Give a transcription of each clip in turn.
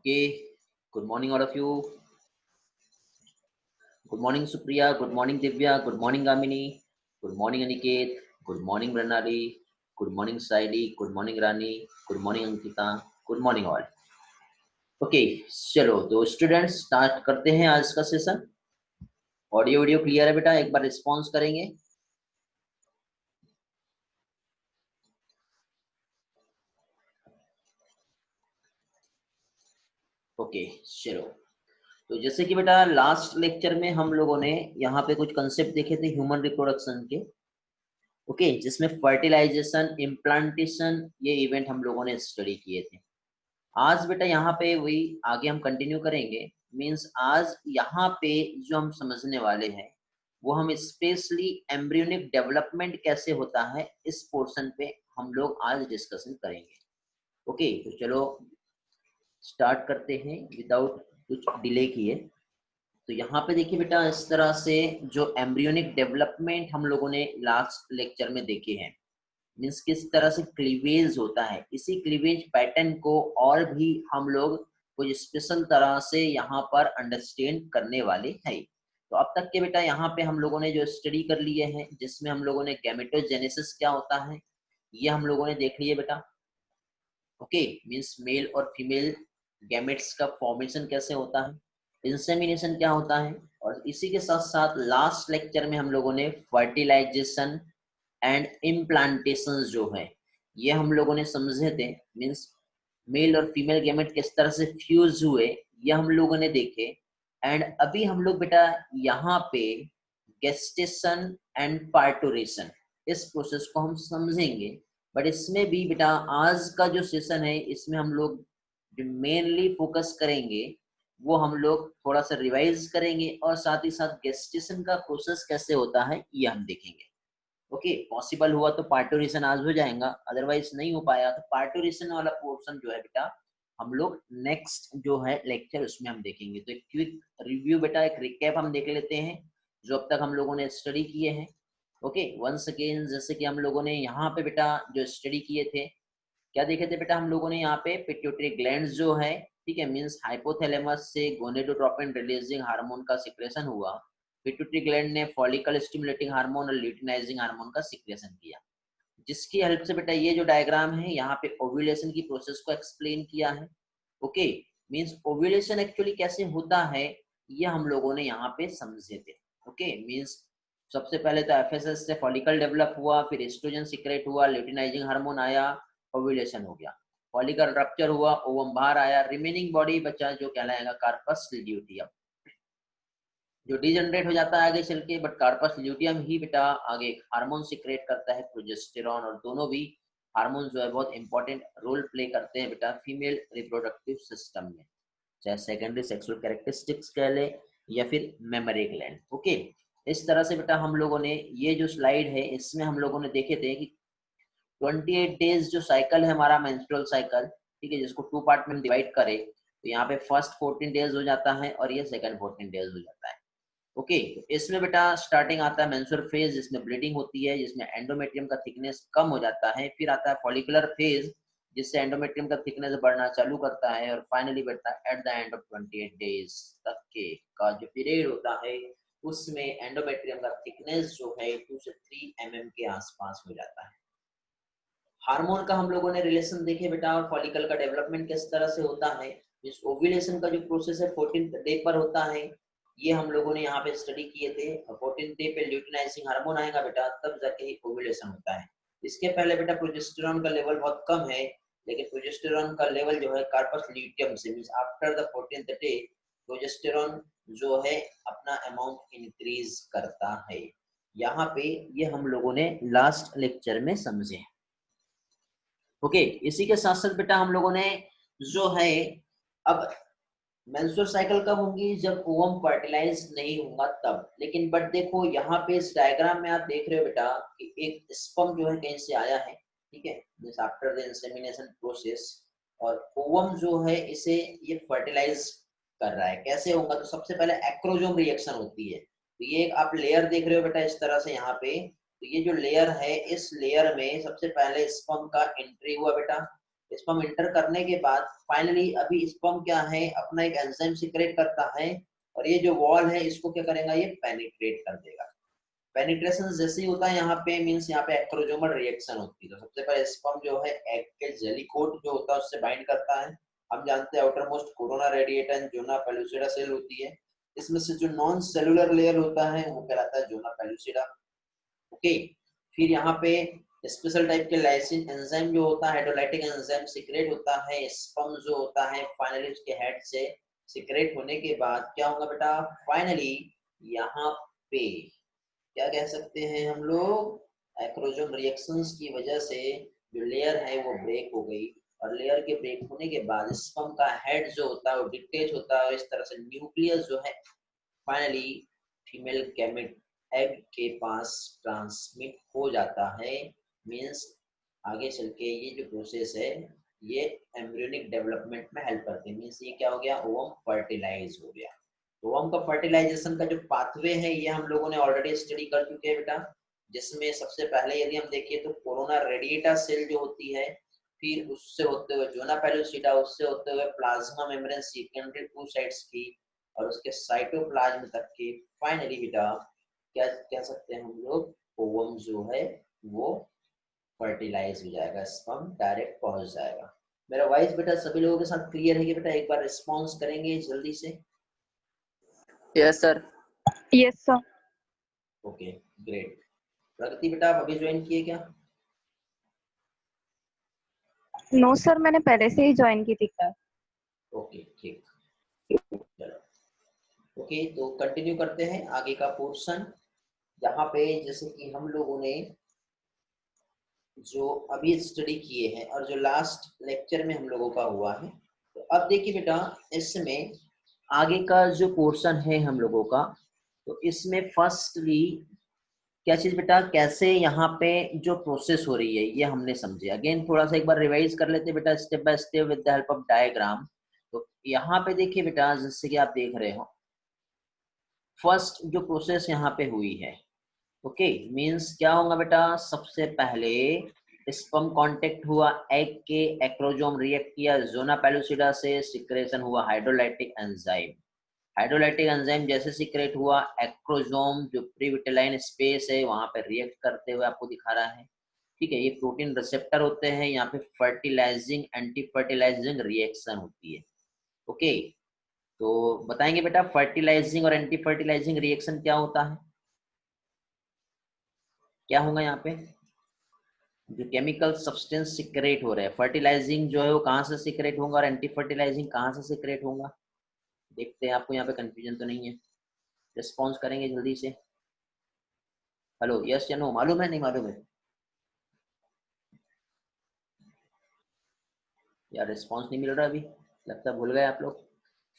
Okay, good morning, all of you. Good morning, Supriya. Good morning, Divya. Good morning, Gamini. Good morning, Aniket. Good morning, Pranali. Good morning, Saidi. Good morning, Rani. Good morning, Ankita. Good morning, all. Okay चलो तो students start करते हैं आज का session. Audio video clear है बेटा? एक बार response करेंगे। ओके चलो तो जैसे कि बेटा लास्ट लेक्चर में हम लोगों ने यहाँ पे कुछ कंसेप्ट देखे थे ह्यूमन रिप्रोडक्शन के। ओके जिसमें फर्टिलाइजेशन, इम्प्लांटेशन ये इवेंट हम लोगों ने स्टडी किए थे। आज बेटा यहाँ पे वही आगे हम कंटिन्यू करेंगे। मींस आज यहाँ पे जो हम समझने वाले हैं वो हम स्पेशली एम्ब्रियोनिक डेवलपमेंट कैसे होता है इस पोर्शन पे हम लोग आज डिस्कशन करेंगे। ओके तो चलो स्टार्ट करते हैं विदाउट कुछ डिले किए। तो यहाँ पे देखिए बेटा इस तरह से जो एम्ब्रियोनिक डेवलपमेंट हम लोगों ने लास्ट लेक्चर में देखे हैं, मीन्स किस तरह से क्लीवेज होता है, इसी क्लीवेज पैटर्न को और भी हम लोग कुछ स्पेशल तरह से यहाँ पर अंडरस्टैंड करने वाले हैं। तो अब तक के बेटा यहाँ पे हम लोगों ने जो स्टडी कर लिए हैं जिसमें हम लोगों ने गैमेटोजेनेसिस क्या होता है ये हम लोगों ने देख लिए बेटा। ओके मीन्स मेल और फीमेल गैमेट्स का फॉर्मेशन कैसे होता है, इंसेमिनेशन क्या होता है, और इसी के साथ साथ लास्ट लेक्चर में हम लोगों ने फर्टिलाइजेशन एंड इम्प्लांटेशन जो है ये हम लोगों ने समझे थे। मीन्स मेल और फीमेल गैमेट किस तरह से फ्यूज हुए ये हम लोगों ने देखे। एंड अभी हम लोग बेटा यहाँ पे गेस्टेशन एंड पार्टोरेशन इस प्रोसेस को हम समझेंगे। बट इसमें भी बेटा आज का जो सेशन है इसमें हम लोग जो मेनली फोकस करेंगे वो हम लोग थोड़ा सा रिवाइज करेंगे और साथ ही साथ गेस्टेशन का प्रोसेस कैसे होता है ये हम देखेंगे। ओके पॉसिबल हुआ तो पार्टोरेशन आज हो जाएगा, अदरवाइज नहीं हो पाया तो पार्टोरेशन वाला पोर्शन जो है बेटा हम लोग नेक्स्ट जो है लेक्चर उसमें हम देखेंगे। तो एक क्विक रिव्यू बेटा, एक रिकैप हम देख लेते हैं जो अब तक हम लोगों ने स्टडी किए हैं। ओके वंस अगेन जैसे कि हम लोगों ने यहाँ पे बेटा जो स्टडी किए थे क्या देखे थे बेटा हम लोगों ने यहाँ पे पिट्यूटरी ग्लैंड्स जो है, ठीक है, मींस हाइपोथैलेमस से गोनेडोट्रोपिन रिलीजिंग हार्मोन का सिक्रेशन हुआ, पिट्यूटरी ग्लैंड ने फॉलिकल स्टिमुलेटिंग हार्मोन और ल्यूटिनाइजिंग हार्मोन का सिक्रेशन किया, जिसकी हेल्प से बेटा ये जो डायग्राम है यहाँ पे ओव्यूलेशन की प्रोसेस को एक्सप्लेन किया है। ओके मींस ओव्यूलेशन एक्चुअली कैसे होता है ये हम लोगों ने यहाँ पे समझे थे। ओके मींस सबसे पहले तो एफएसएस से फॉलिकल डेवलप हुआ, फिर एस्ट्रोजन सीक्रेट हुआ, ल्यूटिनाइजिंग हार्मोन आया, ओव्यूलेशन हो गया, फॉलिकल रप्चर हुआ, ओवम बाहर आया, रिमेनिंग बॉडी बचा जो कहलाएगा कार्पस ल्यूटियम, जो डिजनरेट हो जाता है आगे चल के, बट कार्पस ल्यूटियम ही बेटा आगे हार्मोन सीक्रेट करता है प्रोजेस्टेरॉन, और दोनों भी हार्मोन जो है बहुत इंपॉर्टेंट रोल प्ले करते हैं बेटा फीमेल रिप्रोडक्टिव सिस्टम में, चाहे सेकेंडरी सेक्सुअल कैरेक्टरिस्टिक्स कह ले या फिर मेमोरी ग्लैंड। ओके इस तरह से बेटा हम लोगों ने ये जो स्लाइड है इसमें हम लोगों ने देखे थे कि 28 डेज जो साइकिल है हमारा मेंस्ट्रुअल साइकिल, ठीक है, जिसको टू पार्ट में डिवाइड करें तो यहाँ पे फर्स्ट 14 डेज हो जाता है और ये सेकंड 14 डेज हो जाता है। ओके तो इसमें बेटा स्टार्टिंग आता है मेंस्ट्रुअल फेज जिसमें ब्लीडिंग होती है, जिसमें एंडोमेट्रियम का थिकनेस कम हो जाता है, फिर आता है फॉलिकुलर फेज जिससे एंडोमेट्रियम का थिकनेस बढ़ना चालू करता है, और फाइनली बेटा at the end of 28 days तक के का जो पीरियड होता है उसमें एंडोमेट्रियम का थिकनेस जो है 2 से 3 mm के आसपास हो जाता है। हार्मोन का हम लोगों ने रिलेशन देखे बेटा, और फॉलिकल का डेवलपमेंट किस तरह से होता है, इस ओव्यूलेशन का जो प्रोसेस है 14th डे पर होता है, ये हम लोगों ने यहाँ पे स्टडी किए थे। 14th डे पे ल्यूटिनाइजिंग हार्मोन आएगा बेटा तब जाके ही ओव्यूलेशन होता है। इसके पहले बेटा प्रोजेस्टेरॉन का लेवल बहुत कम है, लेकिन प्रोजेस्टेरॉन का लेवल जो है कार्पस ल्यूटियम से means after the 14th day progesterone जो है अपना अमाउंट इंक्रीज करता है। यहाँ पे ये हम लोगों ने लास्ट लेक्चर में समझे। ओके इसी के साथ साथ बेटा हम लोगों ने जो है अब मेंस्ट्रुअल साइकिल कब होंगी, जब ओवम फर्टिलाइज नहीं होगा तब। लेकिन बट देखो यहाँ पे इस डायग्राम में आप देख रहे हो बेटा कि एक स्पर्म जो है कहीं से आया है, ठीक है, this after the insemination process, और ओवम जो है इसे ये फर्टिलाइज कर रहा है। कैसे होगा, तो सबसे पहले एक्रोजोम रिएक्शन होती है। तो ये एक आप लेयर देख रहे हो बेटा इस तरह से यहाँ पे, तो ये जो लेयर है इस लेयर में सबसे पहले स्पर्म का एंट्री हुआ बेटा, स्पर्म इंटर करने के बाद फाइनली अभी स्पर्म क्या है, अपना एक एंजाइम सीक्रेट करता है और ये जो वॉल है इसको क्या करेगा, ये पेनिट्रेट कर देगा। पेनिट्रेशन जैसे ही होता है यहाँ पे, मींस यहाँ पे एक्रोजोमल रिएक्शन होती है। तो सबसे पहले स्पर्म जो है एग के जेली कोट जो होता है उससे बाइंड करता है। हम जानते हैं outermost corona radiata zona pellucida cell होती है, इसमें से जो नॉन सेलुलर लेयर होता है वो कहलाता है जोना पेलुसिडा। ओके, फिर यहाँ पे स्पेशल टाइप के लाइसिन एंजाइम जो होता है, हाइड्रोलाइटिक एंजाइम सीक्रेट होता है, स्पर्म जो होता है फाइनली उसके हेड से सीक्रेट होने के बाद क्या होगा बेटा, फाइनली यहाँ पे क्या कह सकते हैं हम लोग, एक्रोजोम रिएक्शंस की वजह से जो लेयर है वो ब्रेक हो गई और लेयर के ब्रेक होने के बाद स्पर्म का हेड जो होता है वो डिटेच होता है और इस तरह से न्यूक्लियस जो है फाइनली फीमेल गैमेट एग के पास ट्रांसमिट हो जाता है। मींस आगे चल के ये जो प्रोसेस है ये एम्ब्रियोनिक डेवलपमेंट में हेल्प करती है। मींस ये क्या हो गया, ओवम फर्टिलाइज हो गया। ओवम का फर्टिलाइजेशन का जो पाथवे है ये हम लोगों ने ऑलरेडी स्टडी कर चुके हैं बेटा, जिसमें सबसे पहले यदि हम देखिए तो कोरोना रेडिएटा सेल जो होती है, फिर उससे होते हुए जोना पेलुसिडा, उससे होते हुए plasma membrane secondary two sides की और उसके साइटोप्लाज्म तक की फाइनली बेटा क्या कह सकते हैं हम लोग, ओवम जो है वो फर्टिलाइज हो जाएगा, स्पर्म डायरेक्ट पहुंच जाएगा। मेरा वॉइस बेटा सभी लोगों के साथ क्लियर है कि बेटा एक बार रिस्पॉन्स करेंगे जल्दी से। Yes sir. Yes sir. Okay great. Pragati बेटा आप अभी ज्वाइन किए क्या? नो सर, मैंने पहले से ही ज्वाइन की थी क्लास। ओके ठीक, चलो ओके तो कंटिन्यू करते हैं आगे का पोर्शन। यहाँ पे जैसे कि हम लोगों ने जो अभी स्टडी किए हैं और जो लास्ट लेक्चर में हम लोगों का हुआ है, तो अब देखिए बेटा इसमें आगे का जो पोर्शन है हम लोगों का, तो इसमें फर्स्टली क्या चीज बेटा, कैसे यहाँ पे जो प्रोसेस हो रही है ये हमने समझे। अगेन थोड़ा सा एक बार रिवाइज कर लेते बेटा step by step with the help of diagram. तो यहाँ पे देखिए बेटा जैसे कि आप देख रहे हो फर्स्ट जो प्रोसेस यहाँ पे हुई है, ओके मींस क्या होगा बेटा, सबसे पहले स्पर्म कांटेक्ट हुआ एग के, एक्रोजोम रिएक्ट किया जोना पेलुसिडा से, सिक्रेशन हुआ हाइड्रोलाइटिक एंजाइम। हाइड्रोलाइटिक एंजाइम जैसे सीक्रेट हुआ, एक्रोजोम जो प्रीविटेलाइन स्पेस है वहां पे रिएक्ट करते हुए आपको दिखा रहा है। ठीक है, ये प्रोटीन रिसेप्टर होते हैं, यहाँ पे फर्टिलाइजिंग एंटी फर्टिलाइजिंग रिएक्शन होती है। ओके तो बताएंगे बेटा फर्टिलाइजिंग और एंटी फर्टिलाइजिंग रिएक्शन क्या होता है, क्या होगा यहाँ पे, जो केमिकल सब्सटेंस सीक्रेट हो रहे हैं, फर्टिलाइजिंग जो है वो कहाँ से सीक्रेट होगा और एंटी फर्टिलाइजिंग कहाँ से सीक्रेट होगा। देखते हैं आपको यहाँ पे कंफ्यूजन तो नहीं है, रिस्पॉन्स करेंगे जल्दी से। हेलो यस या नो, मालूम है नहीं मालूम है यार, रिस्पॉन्स नहीं मिल रहा अभी, लगता है भूल गए आप लोग।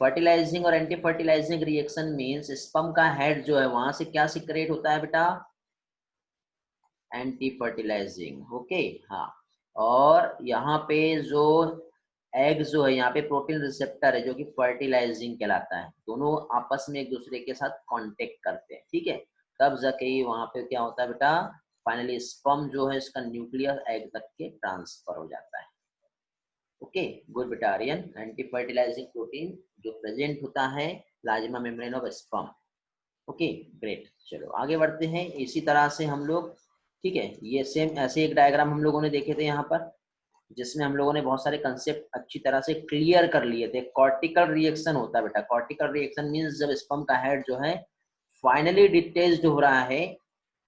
फर्टिलाइजिंग और anti fertilising reaction means sperm का हेड जो है वहां से क्या सीक्रेट होता है बेटा, एंटी फर्टिलाइजिंग। ओके हाँ, और यहाँ पे जो एग जो है यहाँ पे प्रोटीन रिसेप्टर है जो कि फर्टिलाइजिंग कहलाता है, दोनों आपस में एक दूसरे के साथ कांटेक्ट करते हैं। ठीक है, तब जाके वहां पे क्या होता है बेटा, फाइनली स्पर्म जो है इसका न्यूक्लियस एग तक के ट्रांसफर हो जाता है। ओके गुड बेटा आर्यन, एंटी फर्टिलाइजिंग प्रोटीन जो प्रेजेंट होता है plasma membrane of sperm. Okay great, चलो आगे बढ़ते हैं इसी तरह से हम लोग। ठीक है, ये सेम ऐसे एक डायग्राम हम लोगों ने देखे थे यहाँ पर, जिसमें हम लोगों ने बहुत सारे कंसेप्ट अच्छी तरह से क्लियर कर लिए थे। कॉर्टिकल रिएक्शन होता है बेटा, कॉर्टिकल रिएक्शन मींस जब स्पर्म का हेड जो है फाइनली डिटेच्ड हो रहा है,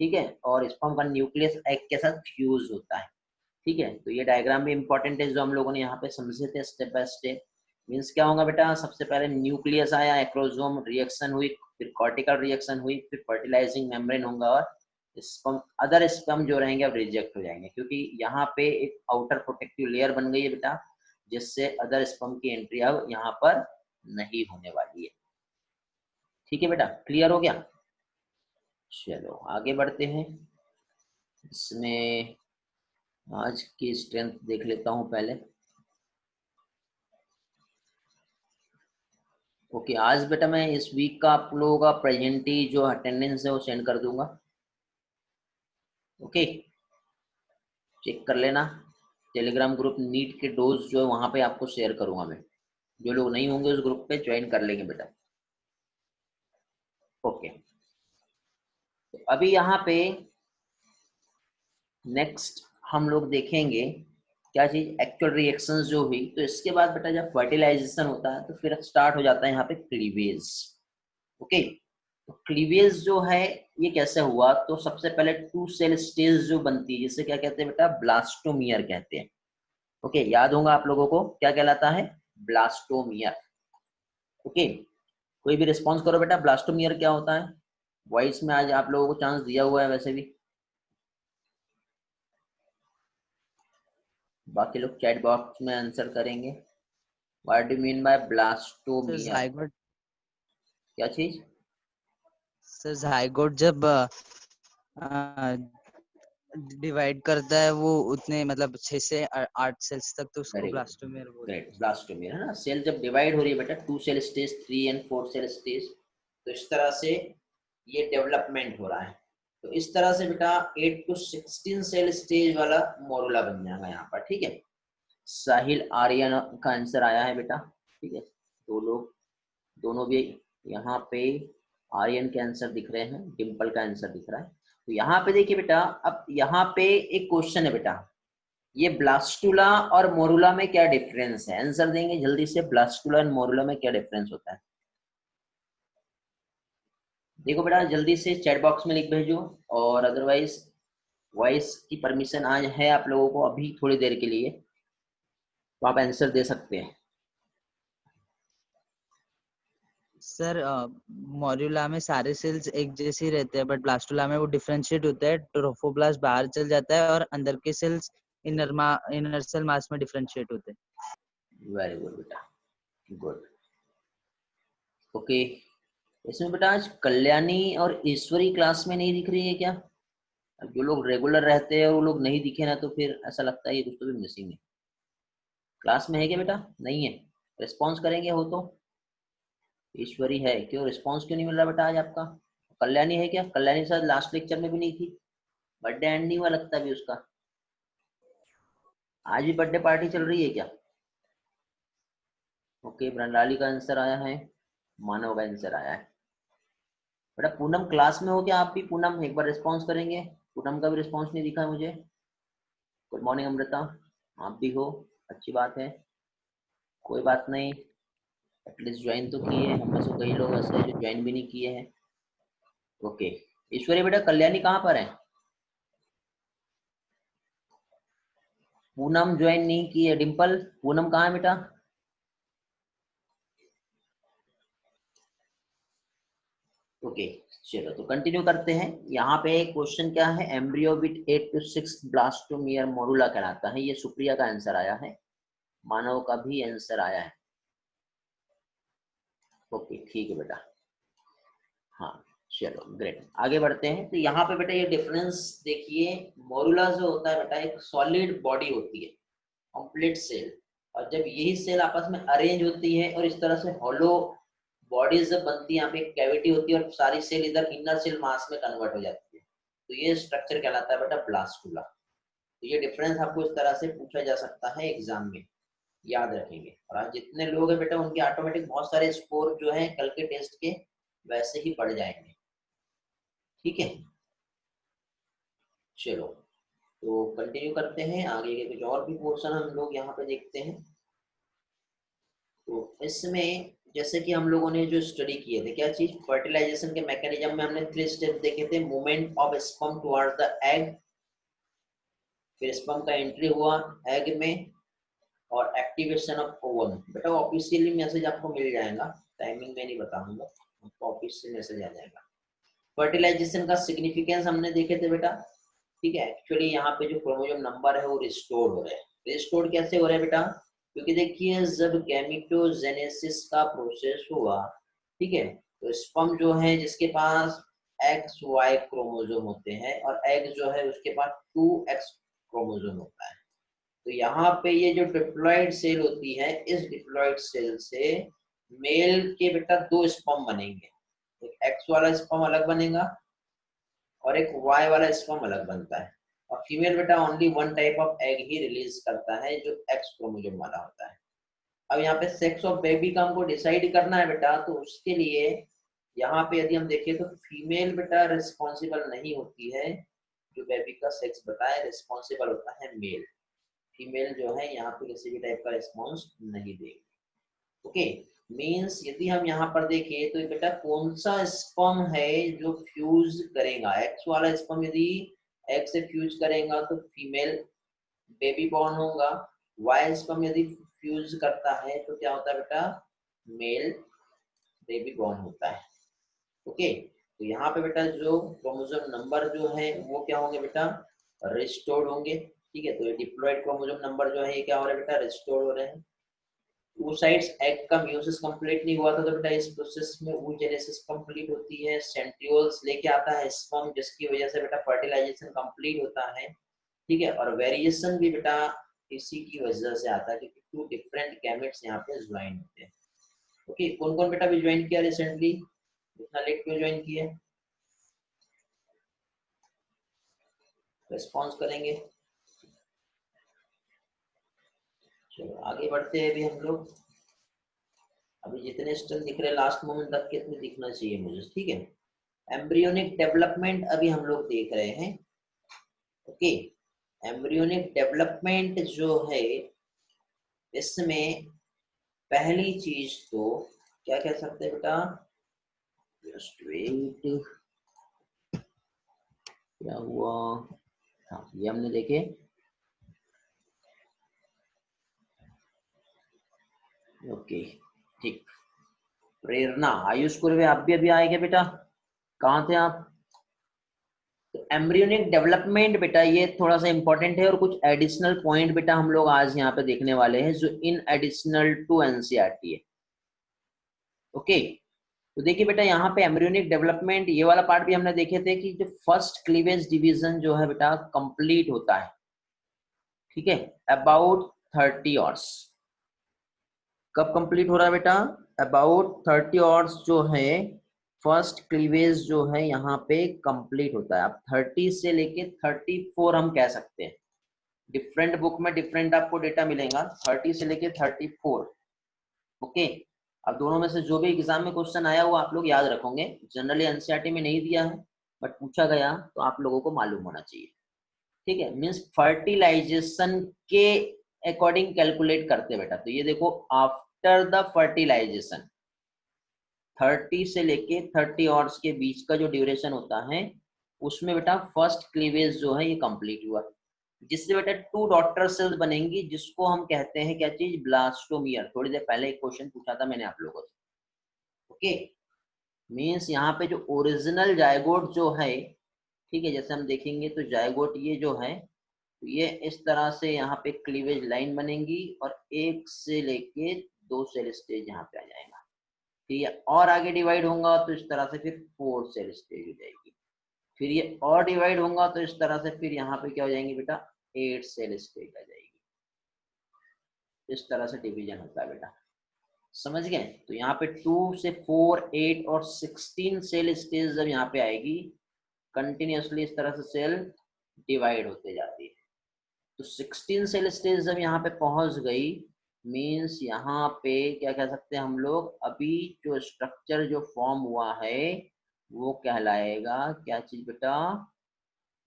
ठीक है, और स्पर्म का न्यूक्लियस एग के साथ फ्यूज होता है। ठीक है, तो ये डायग्राम भी इंपॉर्टेंट है जो हम लोगों ने यहाँ पे समझे थे स्टेप बाय स्टेप। मीन्स क्या होगा बेटा, सबसे पहले न्यूक्लियस आया, एक्रोजोम रिएक्शन हुई, फिर कॉर्टिकल रिएक्शन हुई, फिर फर्टिलाइजिंग मेम्ब्रेन होगा और स्पर्म, अदर स्पर्म जो रहेंगे अब रिजेक्ट हो जाएंगे, क्योंकि यहाँ पे एक आउटर प्रोटेक्टिव लेयर बन गई है बेटा, जिससे अदर स्पर्म की एंट्री अब यहाँ पर नहीं होने वाली है। ठीक है बेटा, क्लियर हो गया। चलो आगे बढ़ते हैं, इसमें आज की स्ट्रेंथ देख लेता हूँ पहले। ओके आज बेटा मैं इस वीक का आप लोगों का प्रेजेंटी जो अटेंडेंस है वो सेंड कर दूंगा। ओके चेक कर लेना। टेलीग्राम ग्रुप नीट के डोज जो है वहां पे आपको शेयर करूंगा मैं। जो लोग नहीं होंगे उस ग्रुप पे ज्वाइन कर लेंगे बेटा। ओके, तो अभी यहाँ पे नेक्स्ट हम लोग देखेंगे क्या चीज, एक्चुअल रिएक्शंस जो हुई। तो इसके बाद बेटा जब फर्टिलाइजेशन होता है तो फिर स्टार्ट हो जाता है यहाँ पे क्लीवेज। ओके, तो क्लीवेज जो है ये कैसे हुआ, तो सबसे पहले टू सेल स्टेज जो बनती है जिसे क्या कहते हैं बेटा, ब्लास्टोमियर कहते हैं। ओके, याद होगा आप लोगों को क्या कहलाता है, ब्लास्टोमियर। ओके, कोई भी रिस्पॉन्स करो बेटा, ब्लास्टोमियर क्या होता है। वॉइस में आज आप लोगों को चांस दिया हुआ है वैसे भी, बाकी लोग चैट बॉक्स में आंसर करेंगे। What do mean by sir blastomere, zygote क्या चीज। सर जाइगोट जब डिवाइड करता है वो उतने मतलब 6 से 8 सेल्स तक, तो उसको वेरी गुड, ब्लास्टोमेर बोलते ग्रेट, हैं। ब्लास्टोमियर है ना। सेल जब डिवाइड हो रही है बेटा, 2 cell stage, 3 and 4 cell stage, तो इस तरह से ये डेवलपमेंट हो रहा है। तो इस तरह से बेटा 8 to 16 सेल स्टेज वाला मोरुला बन जाएगा यहाँ पर। ठीक है, साहिल आर्यन का आंसर आया है बेटा। ठीक है, दो लोग, दोनों भी यहाँ पे आर्यन के आंसर दिख रहे हैं, डिम्पल का आंसर दिख रहा है। तो यहाँ पे देखिए बेटा, अब यहाँ पे एक क्वेश्चन है बेटा, ये ब्लास्टुला और मोरुला में क्या डिफरेंस है, आंसर देंगे जल्दी से, ब्लास्टुला और मोरुला में क्या डिफरेंस होता है। देखो बेटा जल्दी से चैट बॉक्स में लिख भेजो, और अदरवाइज वॉइस की परमिशन आज है आप लोगों को अभी थोड़ी देर के लिए, तो आप आंसर दे सकते हैं। सर मॉड्यूला में सारे सेल्स एक जैसे ही रहते हैं, बट ब्लास्टुला में वो डिफरेंशिएट होता है। ट्रोफोब्लास्ट बाहर चल जाता है और अंदर के सेल्स इनर सेल मास में डिफरेंशिएट होते हैं। वेरी गुड बेटा, गुड। ओके, इसमें बेटा आज कल्याणी और ईश्वरी क्लास में नहीं दिख रही है क्या। अब जो लोग रेगुलर रहते हैं वो लोग नहीं दिखे ना, तो फिर ऐसा लगता है ये कुछ तो भी मिसिंग है। क्लास में है क्या बेटा, नहीं है, रिस्पॉन्स करेंगे हो तो। ईश्वरी है, क्यों रिस्पॉन्स क्यों नहीं मिल रहा बेटा आज आपका। कल्याणी है क्या, कल्याणी शायद लास्ट लेक्चर में भी नहीं थी, बर्थडे एंड नहीं हुआ लगता भी उसका, आज भी बर्थडे पार्टी चल रही है क्या। ओके, ब्रंडाली का आंसर आया है, मानव का आंसर आया है। बेटा पूनम क्लास में हो क्या आप भी, पूनम एक बार रिस्पॉन्स करेंगे। पूनम का भी रिस्पॉन्स नहीं दिखा है मुझे। गुड मॉर्निंग अमृता, आप भी हो, अच्छी बात है, कोई बात नहीं, एटलीस्ट ज्वाइन तो किए। हम में से कई लोग ऐसे हैं जो ज्वाइन भी नहीं किए हैं। ओके, ईश्वरी बेटा कल्याणी कहाँ पर है, पूनम ज्वाइन नहीं की है। डिम्पल, पूनम कहाँ है बेटा। ओके, चलो तो कंटिन्यू करते हैं। यहाँ पे क्वेश्चन क्या है, embryo with 8 to 6 blastomere morula कहलाता है। ये सुप्रिया का आंसर आया है, मानव का भी आंसर आया है। ओके ठीक है बेटा, हाँ चलो ग्रेट, आगे बढ़ते हैं। तो यहाँ पे बेटा ये डिफरेंस देखिए, मोरुला जो होता है बेटा एक सॉलिड बॉडी होती है, कंप्लीट सेल, और जब यही सेल आपस में अरेंज होती है और इस तरह से हॉलो बॉडीज जब बनती है, यहाँ पे एक कैविटी होती है और सारी सेल इधर इनर सेल मास में कन्वर्ट हो जाती है, तो ये स्ट्रक्चर कहलाता है बेटा ब्लास्टुला। तो ये डिफरेंस आपको इस तरह से पूछा जा सकता है एग्जाम में, याद रखेंगे। और आज जितने लोग हैं बेटा उनके ऑटोमेटिक बहुत सारे स्कोर जो है कल के टेस्ट के वैसे ही बढ़ जाएंगे। ठीक है, चलो तो कंटिन्यू करते हैं, आगे के कुछ और भी पोर्शन हम लोग यहाँ पे देखते हैं। तो इसमें जैसे कि हम लोगों ने जो स्टडी किए थे, क्या चीज, फर्टिलाइजेशन के मैकेनिज्म में हमने 3 स्टेप देखे थे, movement of sperm toward the egg, फिर स्पर्म का एंट्री हुआ एग में, और एक्टिवेशन ऑफ ओवम। बेटा ऑफिशियली मैसेज आपको मिल जाएगा, टाइमिंग में नहीं बताऊंगा, आपको ऑफिशियल मैसेज आ जाएगा। फर्टिलाइजेशन का सिग्निफिकेंस हमने देखे थे बेटा। ठीक है, एक्चुअली यहाँ पे जो क्रोमोसोम नंबर है वो रिस्टोर हो रहे हैं। रिस्टोर कैसे हो रहे हैं बेटा, क्योंकि देखिए जब गैमेटोजेनेसिस का प्रोसेस हुआ, ठीक है, तो स्पर्म जो है जिसके पास एक्स वाई क्रोमोसोम होते हैं, और एग जो है उसके पास 2x क्रोमोसोम होता है। तो यहाँ पे ये जो डिप्लॉइड सेल होती है, इस डिप्लॉइड सेल से मेल के बेटा 2 स्पर्म बनेंगे, एक एक्स वाला स्पर्म अलग बनेगा और एक वाई वाला स्पर्म अलग बनता है, और फीमेल बेटा only one type of egg he release करता है जो एक्स क्रोमोसोम वाला होता है। अब यहाँ पे सेक्स ऑफ बेबी का हमको डिसाइड करना है बेटा, तो उसके लिए यहाँ पे यदि हम देखें तो फीमेल बेटा रिस्पॉन्सिबल नहीं होती है जो बेबी का सेक्स बताए, रिस्पॉन्सिबल होता है मेल। फीमेल जो है यहाँ पे किसी भी टाइप का रिस्पॉन्स नहीं देगी। ओके, मीन्स यदि हम यहाँ पर देखें तो बेटा कौन सा स्पर्म है जो फ्यूज करेगा, एक्स वाला स्पर्म यदि एक्स से फ्यूज करेगा तो फीमेल बेबी बॉर्न होगा, वाई स्पर्म यदि फ्यूज करता है तो क्या होता है बेटा, मेल बेबी बॉर्न होता है। ओके, तो यहाँ पे बेटा जो क्रोमोसोम नंबर जो है वो क्या होंगे बेटा, रिस्टोर्ड होंगे। ठीक है, तो ये डिप्लॉयड क्रोमोसोम नंबर जो है ये क्या हो रहा है बेटा, रिस्टोर्ड हो रहे हैं। oocytes एग का म्यूसिस कंप्लीट नहीं हुआ था तो बेटा इस प्रोसेस में oogenesis कंप्लीट होती है, सेंट्रियोल्स लेके आता है स्पर्म जिसकी वजह से बेटा फर्टिलाइजेशन कंप्लीट होता है। ठीक है, और वेरिएशन भी बेटा इसी की वजह से आता है क्योंकि टू डिफरेंट गैमेट्स यहाँ पे ज्वाइन होते हैं। ओके, कौन कौन बेटा भी ज्वाइन किया रिसेंटली, इतना लेट क्यों ज्वाइन किया, रिस्पॉन्स करेंगे। चलो आगे बढ़ते हैं अभी हम लोग। अभी जितने स्टेप दिख रहे हैं लास्ट मोमेंट तक कितने दिखना चाहिए मुझे, ठीक है। एम्ब्रियोनिक डेवलपमेंट अभी हम लोग देख रहे हैं। ओके, एम्ब्रियोनिक डेवलपमेंट जो है इसमें पहली चीज तो क्या कह सकते हैं बेटा, जस्ट वेट, क्या हुआ, हाँ ये हमने देखे। ओके ठीक, प्रेरणा आयुष कुरवे आप भी अभी आएंगे बेटा, कहाँ थे आप। तो एम्ब्रियोनिक डेवलपमेंट बेटा ये थोड़ा सा इंपॉर्टेंट है और कुछ एडिशनल पॉइंट बेटा हम लोग आज यहाँ पे देखने वाले हैं जो इन एडिशनल टू एनसीईआरटी है। ओके, तो देखिए बेटा यहाँ पे एम्ब्रियोनिक डेवलपमेंट ये वाला पार्ट भी हमने देखे थे कि जो फर्स्ट क्लीवेज डिवीजन जो है बेटा कंप्लीट होता है, ठीक है, अबाउट 30 आवर्स। कब कंप्लीट हो रहा है बेटा, अबाउट 30 आवर्स जो है फर्स्ट क्लीवेज जो है यहाँ पे कंप्लीट होता है। अब 30 से लेके 34 हम कह सकते हैं, डिफरेंट बुक में डिफरेंट आपको डेटा मिलेगा, 30 से लेके 34। ओके, अब दोनों में से जो भी एग्जाम में क्वेश्चन आया वो आप लोग याद रखोगे, जनरली एनसीईआरटी में नहीं दिया है बट पूछा गया तो आप लोगों को मालूम होना चाहिए। ठीक है, मीन्स फर्टिलाइजेशन के अकॉर्डिंग कैलकुलेट करते बेटा। तो ये देखो आफ्टर द फर्टिलाइजेशन 30 से लेके 30 आवर्स के बीच का जो ड्यूरेशन होता है उसमें बेटा फर्स्ट क्लीवेज जो है ये कंप्लीट हुआ, जिससे बेटा टू डॉटर सेल्स बनेंगी जिसको हम कहते हैं क्या चीज, ब्लास्टोमियर। थोड़ी देर पहले एक क्वेश्चन पूछा था मैंने आप लोगों से। ओके, मीन्स यहाँ पे जो ओरिजिनल जायगोट जो है, ठीक है, जैसे हम देखेंगे तो जायगोट ये जो है तो ये इस तरह से यहाँ पे क्लीवेज लाइन बनेगी और एक से लेके 2 सेल स्टेज यहाँ पे आ जाएगा। ठीक है, और आगे डिवाइड होगा तो इस तरह से फिर 4 सेल स्टेज हो जाएगी, फिर ये और डिवाइड होगा तो इस तरह से फिर यहाँ पे क्या हो जाएंगे बेटा, 8 सेल स्टेज आ जाएगी। इस तरह से डिवीजन होता है बेटा, समझ गए। तो यहाँ पे 2 से 4, 8 और 16 सेल स्टेज जब यहाँ पे आएगी कंटिन्यूअसली इस तरह से सेल डिवाइड होते जाती है। तो 16 सेल स्टेज जब यहाँ पे पहुंच गई मीन्स यहाँ पे क्या कह सकते हैं हम लोग, अभी जो स्ट्रक्चर जो फॉर्म हुआ है वो कहलाएगा क्या चीज बेटा,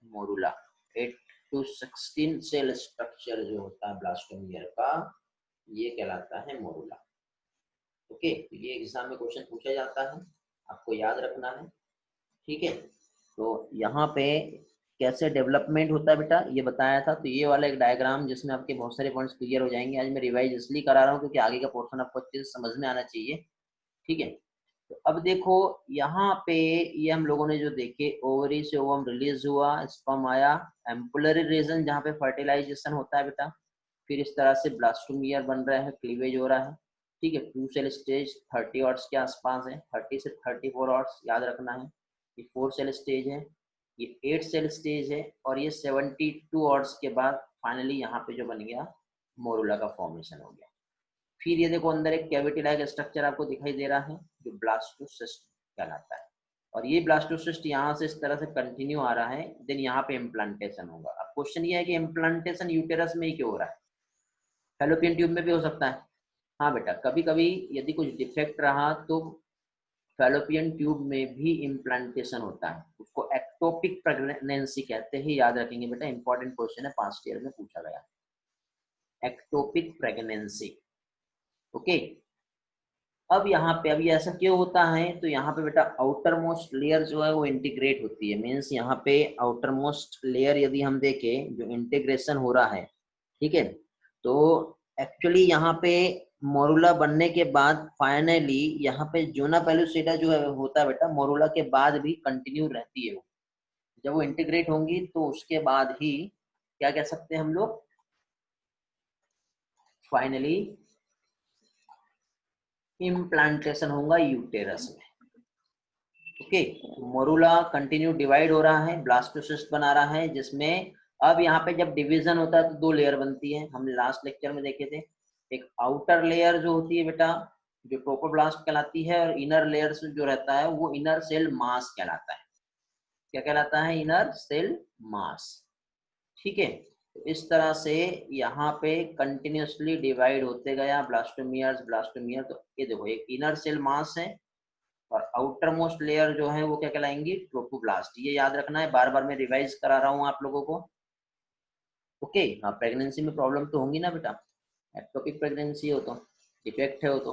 मोरुला। 8 to 16 सेल स्ट्रक्चर जो होता है ब्लास्टोमियर का ये कहलाता है मोरुला। ओके, तो ये एग्जाम में क्वेश्चन पूछा जाता है, आपको याद रखना है। ठीक है, तो यहाँ पे कैसे डेवलपमेंट होता है बेटा ये बताया था। तो ये वाला एक डायग्राम जिसमें आपके बहुत सारे पॉइंट्स क्लियर हो जाएंगे। आज मैं रिवाइज इसलिए करा रहा हूँ क्योंकि आगे का पोर्शन आपको अच्छे से समझ में आना चाहिए। ठीक है, तो अब देखो यहाँ पे ये हम लोगों ने जो देखे, ओवरी से ओवम रिलीज हुआ, स्पर्म आया, एम्पुलरी रीजन जहाँ पे फर्टिलाइजेशन होता है बेटा, फिर इस तरह से ब्लास्टोमियर बन रहा है, क्लीवेज हो रहा है। ठीक है, 2 सेल स्टेज 30 आवर्स के आसपास है, 30 से 34 आवर्स याद रखना है। ये 4 सेल स्टेज है, ये 8 सेल स्टेज है और ये 72 आवर्स के बाद फाइनली यहाँ पे जो बन गया मोरुला का फॉर्मेशन हो गया। फिर ये देखो अंदर एक कैविटी लाइक स्ट्रक्चर आपको दिखाई दे रहा है जो ब्लास्टोसिस्ट कहलाता है। और ये ब्लास्टोसिस्ट यहाँ से इस तरह से कंटिन्यू आ रहा है, देन यहाँ पे इम्प्लांटेशन होगा। अब क्वेश्चन ये है कि इम्प्लांटेशन यूटेरस में ही क्यों हो रहा है, फैलोपियन ट्यूब में भी हो सकता है। हाँ बेटा, कभी कभी यदि कुछ डिफेक्ट रहा तो फैलोपियन ट्यूब में भी इम्प्लांटेशन होता है, उसको एक्टोपिक प्रेगनेंसी कहते हैं। याद रखेंगे बेटा, इंपॉर्टेंट क्वेश्चन है, पास्ट ईयर में पूछा गया, एक्टोपिक प्रेगनेंसी। ओके, अब यहाँ पे अभी ऐसा क्यों होता है, तो यहाँ पे बेटा आउटर मोस्ट लेयर जो है वो इंटीग्रेट होती है। मीन्स यहाँ पे आउटर मोस्ट लेयर यदि हम देखें जो इंटीग्रेशन हो रहा है, ठीक है, तो एक्चुअली यहाँ पे मोरुला बनने के बाद फाइनली यहाँ पे जोना पेलुसिडा जो है होता है बेटा, मोरुला के बाद भी कंटिन्यू रहती है वो। जब वो इंटीग्रेट होंगी तो उसके बाद ही क्या कह सकते हैं हम लोग, फाइनली इम्प्लांटेशन होगा यूटेरस में। ओके, मोरुला कंटिन्यू डिवाइड हो रहा है, ब्लास्टोसिस्ट बना रहा है, जिसमें अब यहाँ पे जब डिवीजन होता है तो दो लेयर बनती है, हमने लास्ट लेक्चर में देखे थे। एक आउटर लेयर जो होती है बेटा जो ट्रोपोब्लास्ट कहलाती है, और इनर लेयर जो रहता है वो इनर सेल मास कहलाता है। क्या कहलाता है, इनर सेल मास। ठीक है, तो इस तरह से यहाँ पे कंटिन्यूसली डिवाइड होते गया ब्लास्टोमियर्स ब्लास्टोमियर। तो ये देखो एक इनर सेल मास है और आउटर मोस्ट लेयर जो है वो क्या कहलाएंगी, ट्रोपोब्लास्ट। ये याद रखना है, बार बार मैं रिवाइज करा रहा हूँ आप लोगों को। ओके, हाँ प्रेगनेंसी में प्रॉब्लम तो होंगी ना बेटा, एक्टोपिक प्रेगनेंसी हो तो, डिफेक्ट है हो तो।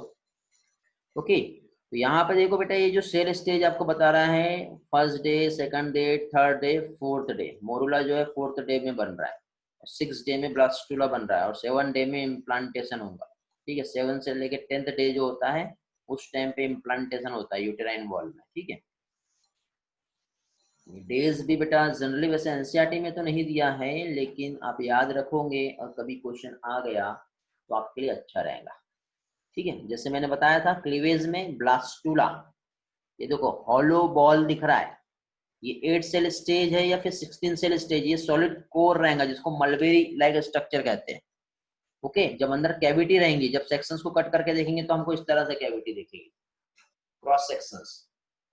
ओके, तो यहाँ पे देखो बेटा ये जो सेल स्टेज आपको बता रहा है, first day, second day, third day, fourth day. Morula जो है फोर्थ डे में बन रहा है, 6 डे में ब्लास्टुला बन रहा है, और 7 डे में इम्प्लांटेशन होगा। ठीक है, 7 से लेके 10th डे जो होता है उस टाइम पे इम्प्लांटेशन होता है यूटेराइन वॉल में। ठीक है, डेज भी बेटा जनरली वैसे एनसीईआरटी में तो नहीं दिया है, लेकिन आप याद रखोगे और कभी क्वेश्चन आ गया तो आपके लिए अच्छा रहेगा। ठीक है, जैसे मैंने बताया था क्लीवेज में ब्लास्टुला, ये देखो हॉलो बॉल दिख रहा है, ये 8 सेल स्टेज है या फिर 16 सेल स्टेज, ये सॉलिड कोर रहेगा जिसको मलबेरी लाइक स्ट्रक्चर कहते हैं। ओके, जब अंदर कैविटी रहेंगी, जब सेक्शंस को कट करके देखेंगे तो हमको इस तरह से कैविटी दिखेगी, क्रॉस सेक्शंस।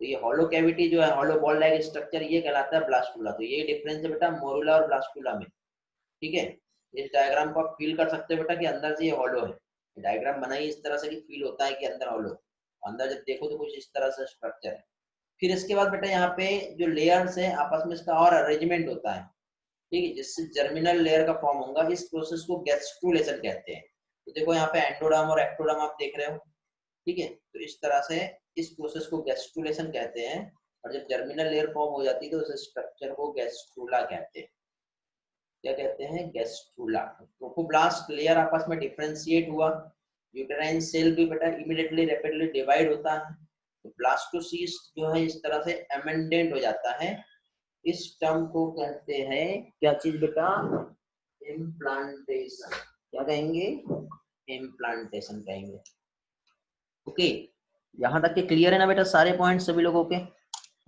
तो ये हॉलो कैविटी जो है, हॉलो बॉल लाइक स्ट्रक्चर, ये कहलाता है ब्लास्टुला। तो ये डिफरेंस है बेटा मोरुला और ब्लास्टुला में। ठीक है, इस डायग्राम को आप फील कर सकते हो बेटा कि अंदर से ये हॉलो है। डायग्राम बनाई इस तरह से कि फील होता है कि अंदर हॉलो, अंदर जब देखो तो कुछ इस तरह से स्ट्रक्चर है। फिर इसके बाद बेटा यहाँ पे जो लेयर्स है आपस में इसका और अरेंजमेंट होता है। ठीक है, जिससे जर्मिनल लेयर का फॉर्म होगा। इस प्रोसेस को गैस्ट्रुलेशन कहते हैं। तो देखो यहाँ पे एंडोडर्म और एक्टोडर्म आप देख रहे हो। ठीक है, तो इस तरह से इस प्रोसेस को गैस्ट्रुलेशन कहते हैं, और जब जर्मिनल लेयर फॉर्म हो जाती है तो उस स्ट्रक्चर को गैस्ट्रुला कहते हैं। क्या कहते हैं, गैस्ट्रुला। ट्रोफोब्लास्ट लेयर आपस में डिफरेंशिएट हुआ, यूटेराइन सेल भी बेटा इमीडिएटली रैपिडली डिवाइड होता है, तो ब्लास्टोसिस्ट जो है इस तरह से एमेंडेंट हो जाता है। इस टर्म को कहते हैं क्या चीज बेटा, इम्प्लांटेशन। क्या कहेंगे, इम्प्लांटेशन कहेंगे। ओके, यहाँ तक के क्लियर है ना बेटा सारे पॉइंट्स सभी लोगों के।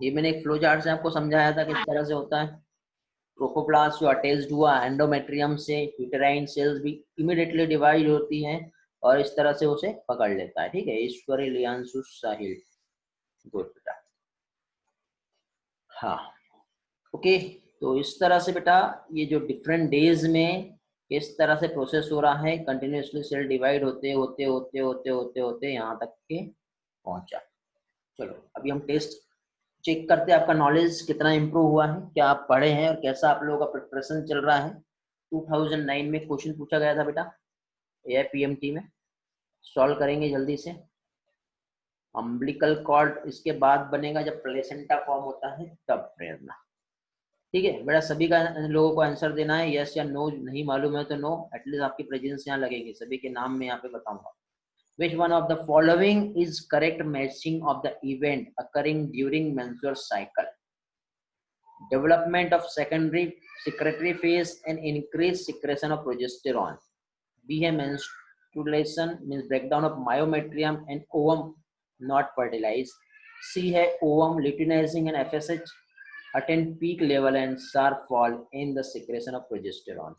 ये मैंने एक फ्लो चार्ट से आपको समझाया था किस तरह से होता है। ट्रोफोब्लास्ट जो अटैच्ड हुआ एंडोमेट्रियम से, यूटेराइन सेल्स भी इमीडिएटली डिवाइड होती हैं और इस तरह से उसे पकड़ लेता है। ठीक है, ईश्वरी लियांशु साहिल, गुड बेटा। हाँ, ओके, तो इस तरह से बेटा ये जो डिफरेंट डेज में इस तरह से प्रोसेस हो रहा है, कंटिन्यूसली सेल डिवाइड होते होते होते होते होते होते यहाँ तक के पहुंचा। चलो अभी हम टेस्ट चेक करते हैं आपका नॉलेज कितना इम्प्रूव हुआ है, क्या आप पढ़े हैं और कैसा आप लोगों का प्रिपरेशन चल रहा है। 2009 में क्वेश्चन पूछा गया था बेटा AIPMT में, सॉल्व करेंगे जल्दी से। अम्बिलिकल कॉर्ड इसके बाद बनेगा जब प्लेसेंटा फॉर्म होता है तब प्रेरणा। ठीक है बेटा, सभी का लोगों को आंसर देना है, यस या नो। नहीं मालूम है तो नो, एटलीस्ट आपकी प्रेजेंस यहाँ लगेगी, सभी के नाम में यहाँ पे बताऊंगा। Which one of the following is correct matching of the event occurring during menstrual cycle? Development of secondary secretory phase and increased secretion of progesterone. B है menstruation means breakdown of myometrium and ovum not fertilized. C है ovum luteinizing and FSH attain peak level and sharp fall in the secretion of progesterone.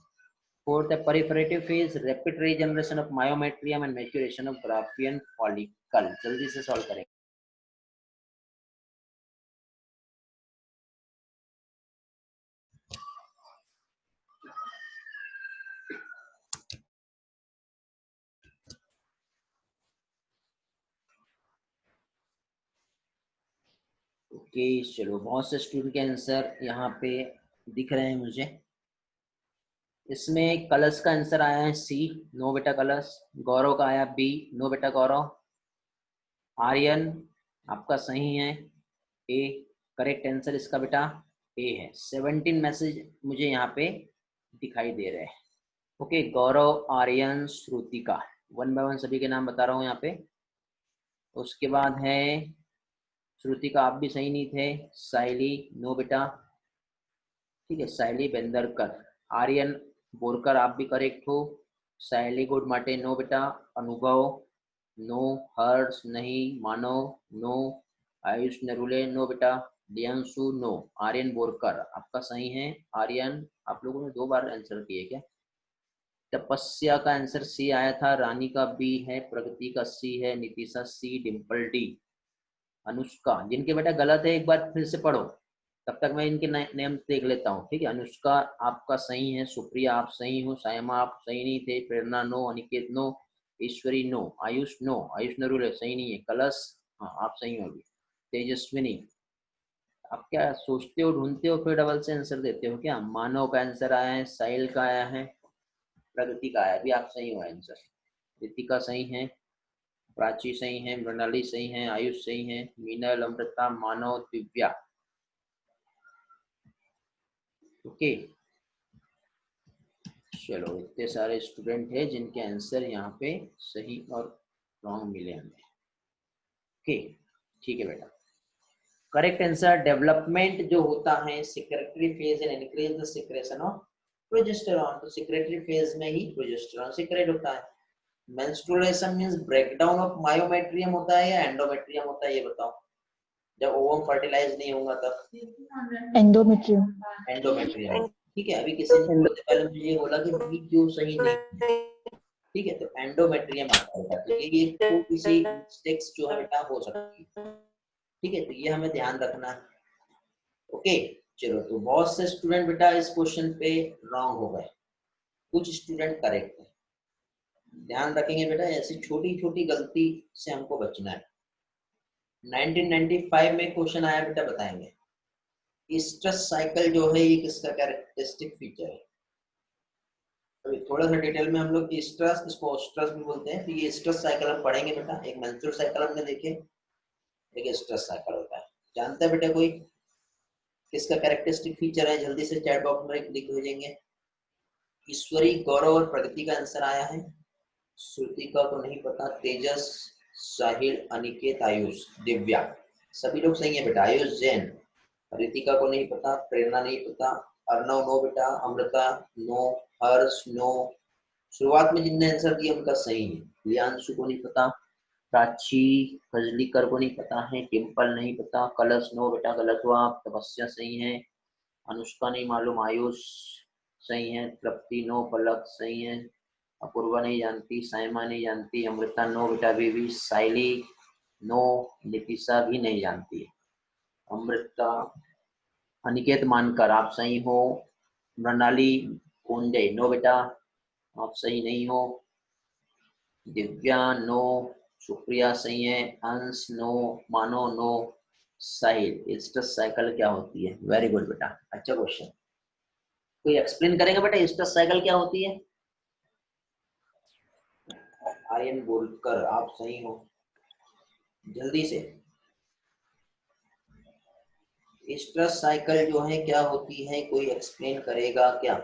Fourth, the proliferative phase, rapid regeneration of myometrium and maturation of Graafian follicle. जल्दी से solve करेंगे। Okay चलो, बहुत से student के answer यहाँ पे दिख रहे हैं मुझे। इसमें कलर्स का आंसर आया है सी, नो बेटा कलर्स। गौरव का आया बी, नो बेटा गौरव। आर्यन आपका सही है ए, करेक्ट आंसर इसका बेटा ए है। 17 मैसेज मुझे यहाँ पे दिखाई दे रहे हैं। Okay, Gaurav, Aryan, Shrutika, one by one सभी के नाम बता रहा हूँ यहाँ पे। उसके बाद है श्रुतिका, आप भी सही नहीं थे। साइली, नो बेटा, ठीक है, साइली बेंदरकर। आर्यन बोरकर, आप भी करेक्ट हो। साइली गुड माटे, नो बेटा। अनुभव नो, हर्ष नहीं, मानव नो, आयुष नरुले नो बेटा, दियांशु नो। आर्यन बोरकर आपका सही है। आर्यन, आप लोगों ने 2 बार आंसर किए क्या? तपस्या का आंसर सी आया था, रानी का बी है, प्रगति का सी है, नीतिशा सी, डिम्पल डी। अनुष्का, जिनके बेटा गलत है एक बार फिर से पढ़ो, तब तक मैं इनके नेम देख लेता हूँ, ठीक है। अनुष्का आपका सही है, सुप्रिया आप सही हो, सायमा आप सही नहीं थे, प्रेरणा नो, अनिकेत नो, ईश्वरी नो, आयुष नो, आयुष नरूले सही नहीं है, कलश हाँ आप सही होगी, तेजस्विनी। आप क्या सोचते हो, ढूंढते हो, फिर डबल से आंसर देते हो क्या? मानव का आंसर आया है, साहिल का आया है, प्रगति का आया, भी आप सही हो आंसर। रितिका सही है, प्राची सही है, मृणाली सही है, आयुष सही है, मीनल, अमृता, मानव, दिव्या। ओके चलो, इतने सारे स्टूडेंट हैं जिनके आंसर यहाँ पे सही और रॉन्ग मिले हमें। ओके ठीक है बेटा, करेक्ट आंसर डेवलपमेंट जो होता है secretary phase and increase the secretion of progesterone. तो सेक्रेटरी फेज में ही प्रोजेस्टेरॉन सीक्रेट होता है। Menstruation means breakdown of myometrium होता है या एंडोमेट्रियम होता है, ये बताओ। जब ओवम फर्टिलाइज नहीं होगा तब एंडोमेट्रियम। एंडोमेट्रियम, ठीक है। अभी किसी ने थोड़ी देर पहले मुझे ये बोला कि बी क्यों सही नहीं है, ठीक है, तो एंडोमेट्रियम आता है। तो ये थोड़ी सी मिस्टेक्स जो है बेटा हो सकती है, ठीक है, तो ये हमें ध्यान रखना है। ओके चलो, तो बहुत से स्टूडेंट बेटा इस क्वेश्चन पे रॉन्ग हो गए, कुछ स्टूडेंट करेक्ट है। ध्यान रखेंगे बेटा, ऐसी छोटी छोटी गलती से हमको बचना है। 1995 में क्वेश्चन आया बेटा, बताएंगे स्ट्रेस साइकिल जो है ये किसका कैरेक्टरिस्टिक फीचर है। अभी थोड़ा सा डिटेल में हम लोग स्ट्रेस, इसको स्ट्रेस भी बोलते हैं, तो ये स्ट्रेस साइकिल हम पढ़ेंगे बेटा। एक मेंस्ट्रुअल साइकिल हमने देखे, एक स्ट्रेस साइकिल होता है। जानते हैं बेटा कोई किसका कैरेक्टरिस्टिक फीचर है? जल्दी से चैट बॉक्स में लिख भेजेंगे। ईश्वरी, गौरव और प्रगति का आंसर आया है। श्रुति का तो नहीं पता, तेजस, साहिल, अनिकेत, आयुष, दिव्या सभी लोग सही है बेटा। आयुष जैन, रितिका को नहीं पता, प्रेरणा नहीं पता, अर्णव नो बेटा, अमृता नो, हर्ष नो। शुरुआत में जिनने आंसर दिया उनका सही है। लियांशु को नहीं पता, प्राची, फजलीकर को नहीं पता है, टिम्पल नहीं पता, कलश नो बेटा गलत हुआ, तपस्या सही है, अनुष्का नहीं मालूम, आयुष सही है, तृप्ति नो, पलक सही है, अपूर्वा नहीं जानती, साइमा नहीं जानती, अमृता नो बेटा बेबी, साइली नो, नितिशा भी नहीं जानती है, अमृता, अनिकेत मानकर आप सही हो, मृणाली कुंडे नो बेटा आप सही नहीं हो, दिव्या नो, सुप्रिया सही है, अंश नो, मानो नो, साहिल। स्ट्रेस साइकिल क्या होती है? वेरी गुड बेटा, अच्छा क्वेश्चन। कोई एक्सप्लेन करेगा बेटा स्ट्रेस साइकिल क्या होती है? आर्यन बोलकर आप सही हो, जल्दी से। स्ट्रेस साइकिल जो है क्या होती है, कोई एक्सप्लेन करेगा क्या?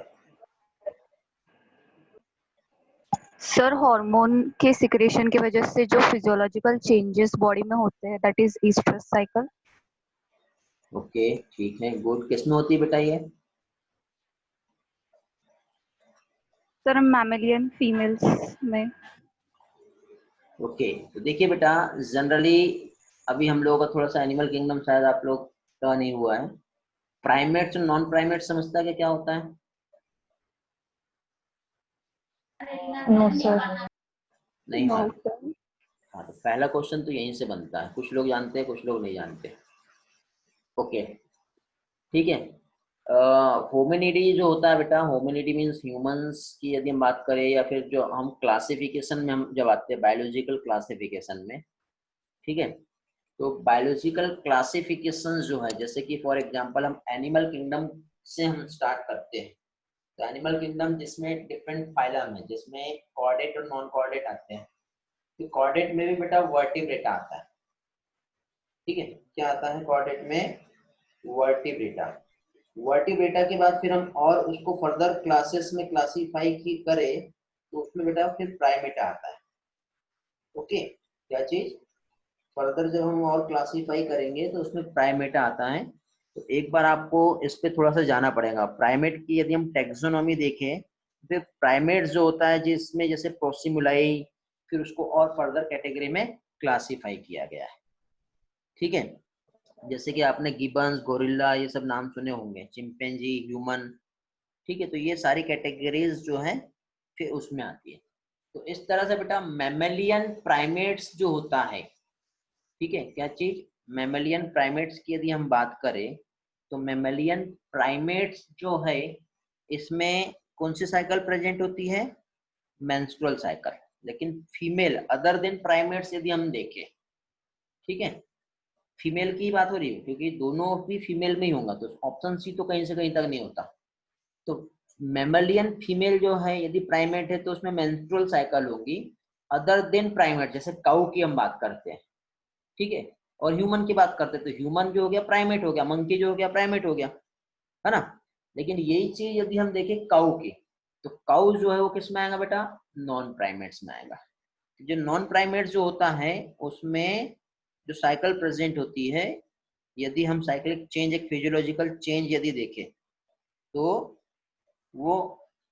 सर हार्मोन के सिक्रेशन की वजह से जो फिजियोलॉजिकल चेंजेस बॉडी में होते हैं, that is stress cycle. Okay ठीक है, गुड। किसमें होती है बेटा ये? सर मैमेलियन फीमेल्स में। ओके तो देखिए बेटा, जनरली अभी हम लोगों का थोड़ा सा एनिमल किंगडम शायद आप लोग का नहीं हुआ है। प्राइमेट्स और नॉन प्राइमेट समझता है कि क्या होता है? No sir. नहीं नो मालूम। सर। हाँ, तो पहला क्वेश्चन तो यहीं से बनता है, कुछ लोग जानते हैं कुछ लोग नहीं जानते। ओके ठीक है। होमिनिडी जो होता है बेटा, होमिनिडी मीन्स ह्यूमंस की यदि हम बात करें, या फिर जो हम क्लासिफिकेशन में हम जब आते हैं बायोलॉजिकल क्लासिफिकेशन में, ठीक है, तो बायोलॉजिकल क्लासिफिकेशन जो है, जैसे कि फॉर एग्जांपल हम एनिमल किंगडम से हम स्टार्ट करते हैं, तो एनिमल किंगडम जिसमें डिफरेंट फाइलम है, जिसमें कॉर्डेट और नॉन कॉर्डेट आते हैं। तो कॉर्डेट में भी बेटा वर्टिब्रेटा आता है, ठीक है, क्या आता है कॉर्डेट में? वर्टिब्रेटा। वर्टिब्रेटा के बाद फिर हम और उसको फर्दर क्लासेस में क्लासीफाई की करें तो उसमें बेटा फिर प्राइमेटा आता है। ओके, क्या चीज? फर्दर जब हम और क्लासीफाई करेंगे तो उसमें प्राइमेटा आता है। तो एक बार आपको इस पे थोड़ा सा जाना पड़ेगा। प्राइमेट की यदि हम टेक्सोनॉमी देखें, फिर प्राइमेट जो होता है जिसमें जैसे प्रोसिमुलाई, फिर उसको और फर्दर कैटेगरी में क्लासीफाई किया गया है, ठीक है। जैसे कि आपने गिबन्स, गोरिल्ला, ये सब नाम सुने होंगे, चिंपैंजी, ह्यूमन, ठीक है। तो ये सारी कैटेगरीज जो है फिर उसमें आती है। तो इस तरह से बेटा मैमेलियन प्राइमेट्स जो होता है, ठीक है, क्या चीज? मैमेलियन प्राइमेट्स की यदि हम बात करें तो मैमेलियन प्राइमेट्स जो है इसमें कौन सी साइकिल प्रेजेंट होती है? Menstrual cycle. लेकिन फीमेल अदर देन प्राइमेट्स यदि हम देखें, ठीक है, फीमेल की बात हो रही है क्योंकि दोनों भी फीमेल में ही होगा, तो ऑप्शन सी तो कहीं से कहीं तक नहीं होता। तो मैमलियन फीमेल जो है यदि प्राइमेट है तो उसमें मेंस्ट्रुअल साइकिल होगी अदर देन प्राइमेट, जैसे काऊ की हम बात करते हैं, ठीक है, और ह्यूमन की बात करते हैं तो ह्यूमन जो हो गया प्राइमेट हो गया, मंकी जो हो गया प्राइमेट हो गया, है ना। लेकिन यही चीज यदि हम देखें काऊ की, तो काऊ जो है वो किस में आएगा बेटा? नॉन प्राइमेट्स में आएगा। जो नॉन प्राइमेट जो होता है उसमें जो साइकिल प्रेजेंट होती है, यदि हम साइक्लिक चेंज, एक फिजियोलॉजिकल चेंज यदि देखें तो वो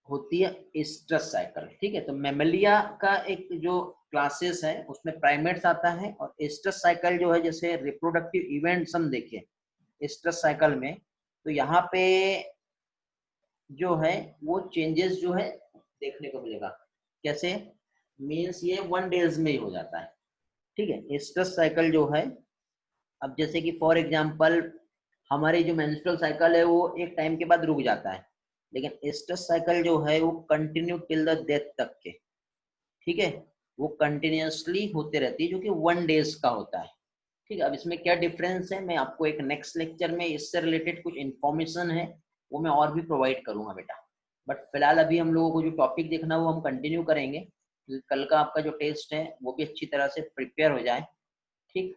होती है एस्ट्रस साइकिल, ठीक है। तो मैमलिया का एक जो क्लासेस है उसमें प्राइमेट्स आता है, और एस्ट्रस साइकिल जो है जैसे रिप्रोडक्टिव इवेंट्स हम देखें एस्ट्रस साइकिल में, तो यहाँ पे जो है वो चेंजेस जो है देखने को मिलेगा। कैसे? मीन्स ये 1 डेज में ही हो जाता है, ठीक है, एस्ट्रस साइकिल जो है। अब जैसे कि फॉर एग्जांपल हमारी जो मेंस्ट्रुअल साइकिल है वो एक टाइम के बाद रुक जाता है, लेकिन एस्ट्रस साइकिल जो है वो कंटिन्यू टिल द डेथ तक के, ठीक है, वो कंटिन्यूअसली होते रहती है, जो कि 1 डेज का होता है, ठीक है। अब इसमें क्या डिफरेंस है मैं आपको एक नेक्स्ट लेक्चर में इससे रिलेटेड कुछ इन्फॉर्मेशन है वो मैं और भी प्रोवाइड करूंगा बेटा। बट फिलहाल अभी हम लोगों को जो टॉपिक देखना है वो हम कंटिन्यू करेंगे, क्योंकि कल का आपका जो टेस्ट है वो भी अच्छी तरह से प्रिपेयर हो जाए, ठीक,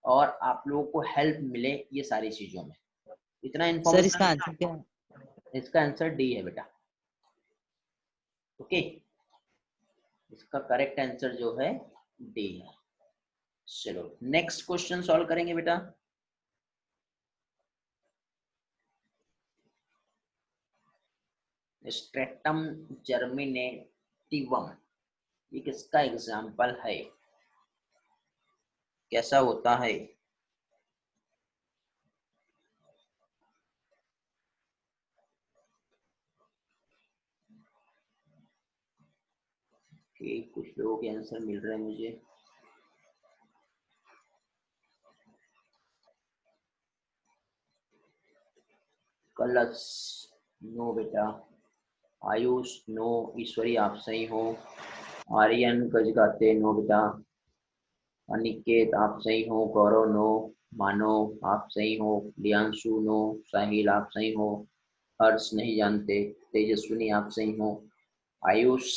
और आप लोगों को हेल्प मिले ये सारी चीजों में। इतना सर इन्फॉर्मेशन। इसका आंसर क्या है? इसका आंसर डी है बेटा, ओके, इसका करेक्ट आंसर जो है डी है। चलो नेक्स्ट क्वेश्चन सॉल्व करेंगे बेटा। स्ट्रेटम जर्मिनेटिवम, ये किसका एग्जाम्पल है? कैसा होता है? कि कुछ लोगों के आंसर मिल रहे हैं मुझे। कलश नो बेटा, आयुष नो, ईश्वरी आप सही हो, आर्यन गज गाते नो बेटा, अनिकेत आप सही हो, गौरव नो, मानव आप सही हो, लियांशु नो, साहिल आप सही हो, हर्ष नहीं जानते, तेजस्विनी आप सही हो, आयुष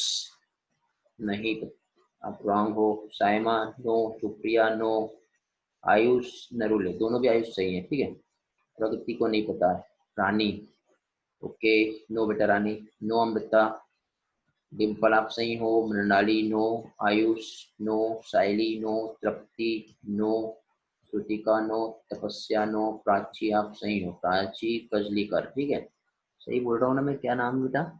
नहीं, आप रॉन्ग हो, साइमा नो, सुप्रिया नो, आयुष नरुले दोनों भी आयुष सही है, ठीक है। प्रगति को नहीं पता है, रानी ओके नो बेटा, रानी नो, अमृता, डिम्पल आप सही हो, मृणाली नो, आयुष नो, साइली नो, तृप्ति नो, श्रुतिका नो, तपस्या नो, प्राची आप सही हो, प्राची कजलीकर, ठीक है, सही बोल रहा हूँ ना मैं? क्या नाम है बेटा?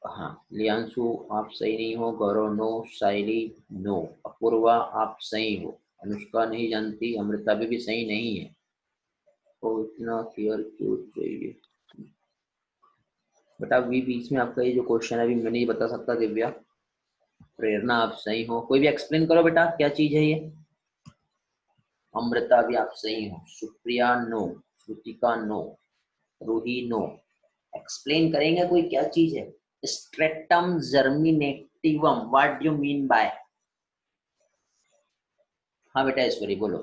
हाँ, लियांशु आप सही नहीं हो, गौरव नो, साइली नो, अपूर्वा आप सही हो, अनुष्का नहीं जानती, अमृता भी सही नहीं है। तो इतना क्लियर क्यों चाहिए बेटा? अभी बीच में आपका ये जो क्वेश्चन है अभी मैं नहीं बता सकता। दिव्या, प्रेरणा आप सही हो, कोई भी एक्सप्लेन करो बेटा क्या चीज है ये? अमृता भी आप सही हो, Supriya no, Shrutika no, Roohi no, explain करेंगे कोई क्या चीज है? Stratum germinativum, what do you mean by? हाँ बेटा ईश्वरी बोलो।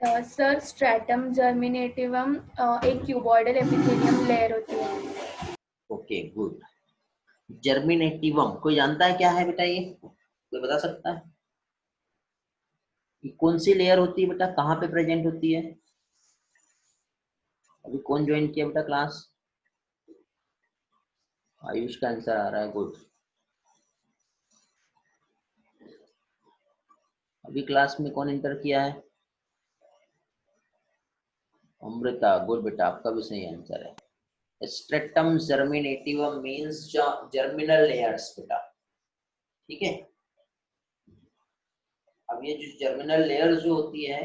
सर स्ट्रैटम जर्मिनेटिवम एक क्यूबॉइडल एपिथेलियम लेयर होती है। Okay good. जर्मिनेटिवम कोई जानता है क्या है बेटा, ये कोई बता सकता है? ये कौन सी लेयर होती है बेटा, कहाँ पे प्रेजेंट होती है? अभी कौन ज्वाइन किया बेटा क्लास? आयुष का आंसर आ रहा है, गुड। अभी क्लास में कौन एंटर किया है? अमृता, गुड बेटा, आपका भी सही आंसर है। स्ट्रेटम जर्मिनेटिवम मींस जर्मिनल लेयर्स बेटा, ठीक है। अब ये जो जर्मिनल लेयर जो होती है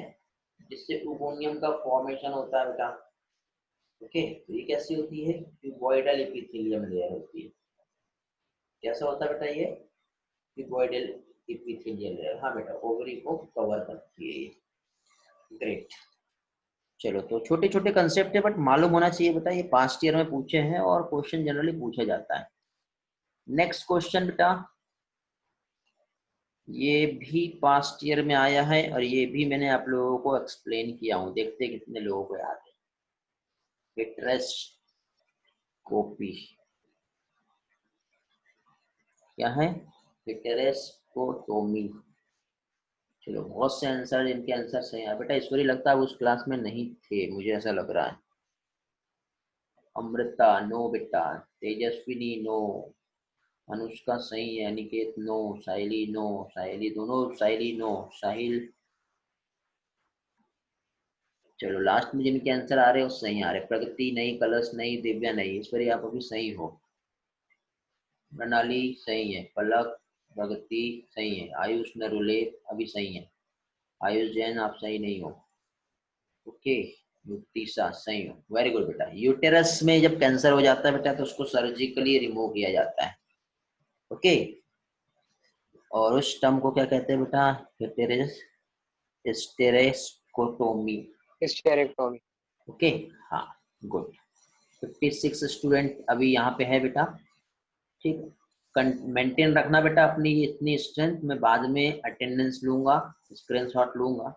जिससे उगोनियम का फॉर्मेशन होता है बेटा, ओके, तो ये कैसी होती है? क्यूबॉइडल एपिथेलियम लेयर होती है। कैसा होता है बेटा ये? Cuboidal epithelial layer. हाँ बेटा, ओवरी को कवर करती है ये। ग्रेट। चलो, तो छोटे छोटे कंसेप्ट है बट मालूम होना चाहिए बेटा, ये पास्ट ईयर में पूछे हैं और क्वेश्चन जनरली पूछा जाता है। नेक्स्ट क्वेश्चन बेटा, ये भी पास्ट ईयर में आया है और ये भी मैंने आप लोगों को एक्सप्लेन किया हूँ, देखते हैं कितने लोगों को याद है। विट्रेस्कोपी क्या है? विट्रेस्कोटोमी। चलो, बहुत से आंसर, इनके आंसर सही है बेटा। ईश्वरी लगता है उस क्लास में नहीं थे, मुझे ऐसा लग रहा है। अमृता नो बेटा, तेजस्विनी नो, अनुष्का सही है, अनिकेत नो, साहिली नो, साहिली दोनों, साहिली नो, साहिल। चलो, लास्ट में जिनके आंसर आ रहे हो सही आ रहे। प्रगति नहीं, कलश नहीं, दिव्या नहीं, ईश्वरी आप अभी सही हो। प्रणाली सही है, पलक, प्रगति सही है, आयुष नरुले अभी सही है, आयुष जैन आप सही नहीं हो, ओके। युक्तिशा सही हो, वेरी गुड बेटा। यूटेरस में जब कैंसर हो जाता है बेटा तो उसको सर्जिकली रिमूव किया जाता है, ओके। और उस टर्म को क्या कहते हैं बेटा? यूटेरस स्टेरेस्कोटोमी, हिस्टेरेक्टोमी। ओके, हाँ गुड। 56 स्टूडेंट अभी यहाँ पे है बेटा, ठीक। मेंटेन रखना बेटा अपनी इतनी स्ट्रेंथ, मैं बाद में अटेंडेंस लूंगा, स्क्रीनशॉट लूंगा,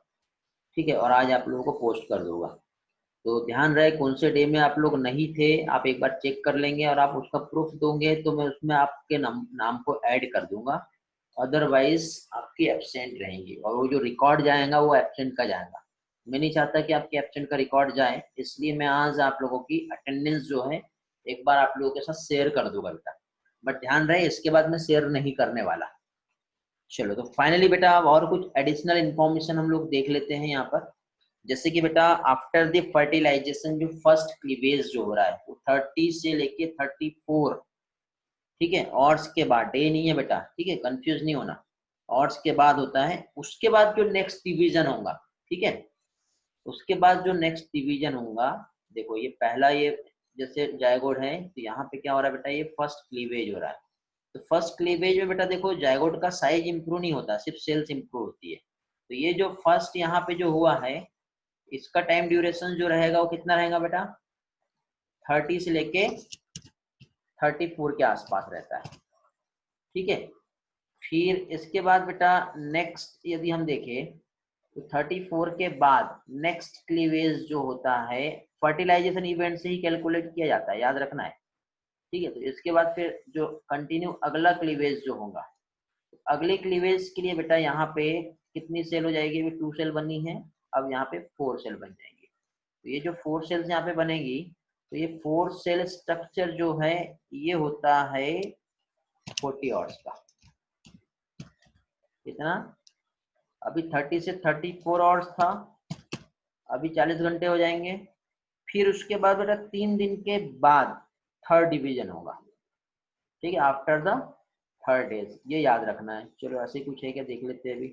ठीक है, और आज आप लोगों को पोस्ट कर दूंगा। तो ध्यान रहे कौन से डे में आप लोग नहीं थे, आप एक बार चेक कर लेंगे और आप उसका प्रूफ दोगे तो मैं उसमें आपके नाम को ऐड कर दूंगा, अदरवाइज आपकी एब्सेंट रहेंगी और वो जो रिकॉर्ड जाएगा वो एब्सेंट का जाएगा। मैं नहीं चाहता कि आपके एब्सेंट का रिकॉर्ड जाए, इसलिए मैं आज आप लोगों की अटेंडेंस जो है एक बार आप लोगों के साथ शेयर कर दूंगा बेटा, बट ध्यान रहे इसके बाद मैं शेयर नहीं करने वाला। चलो, तो फाइनली बेटा अब और कुछ एडिशनल इंफॉर्मेशन हम लोग देख लेते हैं यहाँ पर। जैसे कि बेटा आफ्टर द फर्टिलाइजेशन जो फर्स्ट क्लीवेज जो हो रहा है वो 30 से लेके 34, ठीक है, ऑर्स के बाद, डे नहीं है बेटा, ठीक है, कंफ्यूज नहीं होना, ऑर्स के बाद होता है। उसके बाद जो नेक्स्ट डिवीजन होगा, ठीक है, उसके बाद जो नेक्स्ट डिवीजन होगा, देखो ये पहला, ये जैसे जायगोट है तो यहाँ पे क्या हो रहा है बेटा, ये फर्स्ट क्लीवेज हो रहा है। तो फर्स्ट क्लीवेज में बेटा देखो जायगोट का साइज इंप्रूव नहीं होता, सिर्फ सेल्स इंप्रूव होती है। तो ये जो फर्स्ट यहाँ पे जो हुआ है इसका टाइम ड्यूरेशन जो रहेगा वो कितना रहेगा बेटा? 30 से लेके 34 के आसपास रहता है, ठीक है। फिर इसके बाद बेटा नेक्स्ट यदि हम देखें तो 34 के बाद नेक्स्ट क्लीवेज जो होता है फर्टिलाइजेशन इवेंट से ही कैलकुलेट किया जाता है, याद रखना है, ठीक है। तो इसके बाद फिर जो कंटिन्यू अगला क्लीवेज जो होगा, अगले क्लीवेज के लिए बेटा यहाँ पे कितनी सेल हो जाएगी? 2 सेल बनी है, अब यहाँ पे 4 सेल बन जाएंगे। तो ये जो 4 सेल्स यहाँ पे बनेगी, तो ये 4 सेल स्ट्रक्चर जो है ये होता है 40 आवर्स का। कितना? अभी 30 से 34 आवर्स था, अभी 40 घंटे हो जाएंगे। फिर उसके बाद बेटा 3 दिन के बाद थर्ड डिवीजन होगा, ठीक है, आफ्टर द 3rd डेज, ये याद रखना है। चलो ऐसे कुछ है क्या, देख लेते हैं। अभी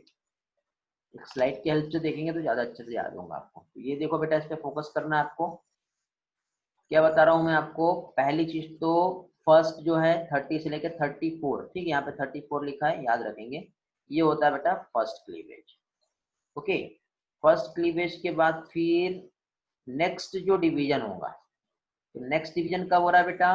एक स्लाइड की हेल्प से देखेंगे तो ज्यादा अच्छे से याद होगा आपको। तो ये देखो बेटा, इस पे फोकस करना है आपको। क्या बता रहा हूँ मैं आपको? पहली चीज तो फर्स्ट जो है 30 से लेकर 34, ठीक है, यहाँ पे 34 लिखा है, याद रखेंगे। ये होता है बेटा first cleavage, okay. First cleavage के बाद फिर नेक्स्ट जो डिवीजन होगा, तो नेक्स्ट डिवीजन कब हो रहा है बेटा?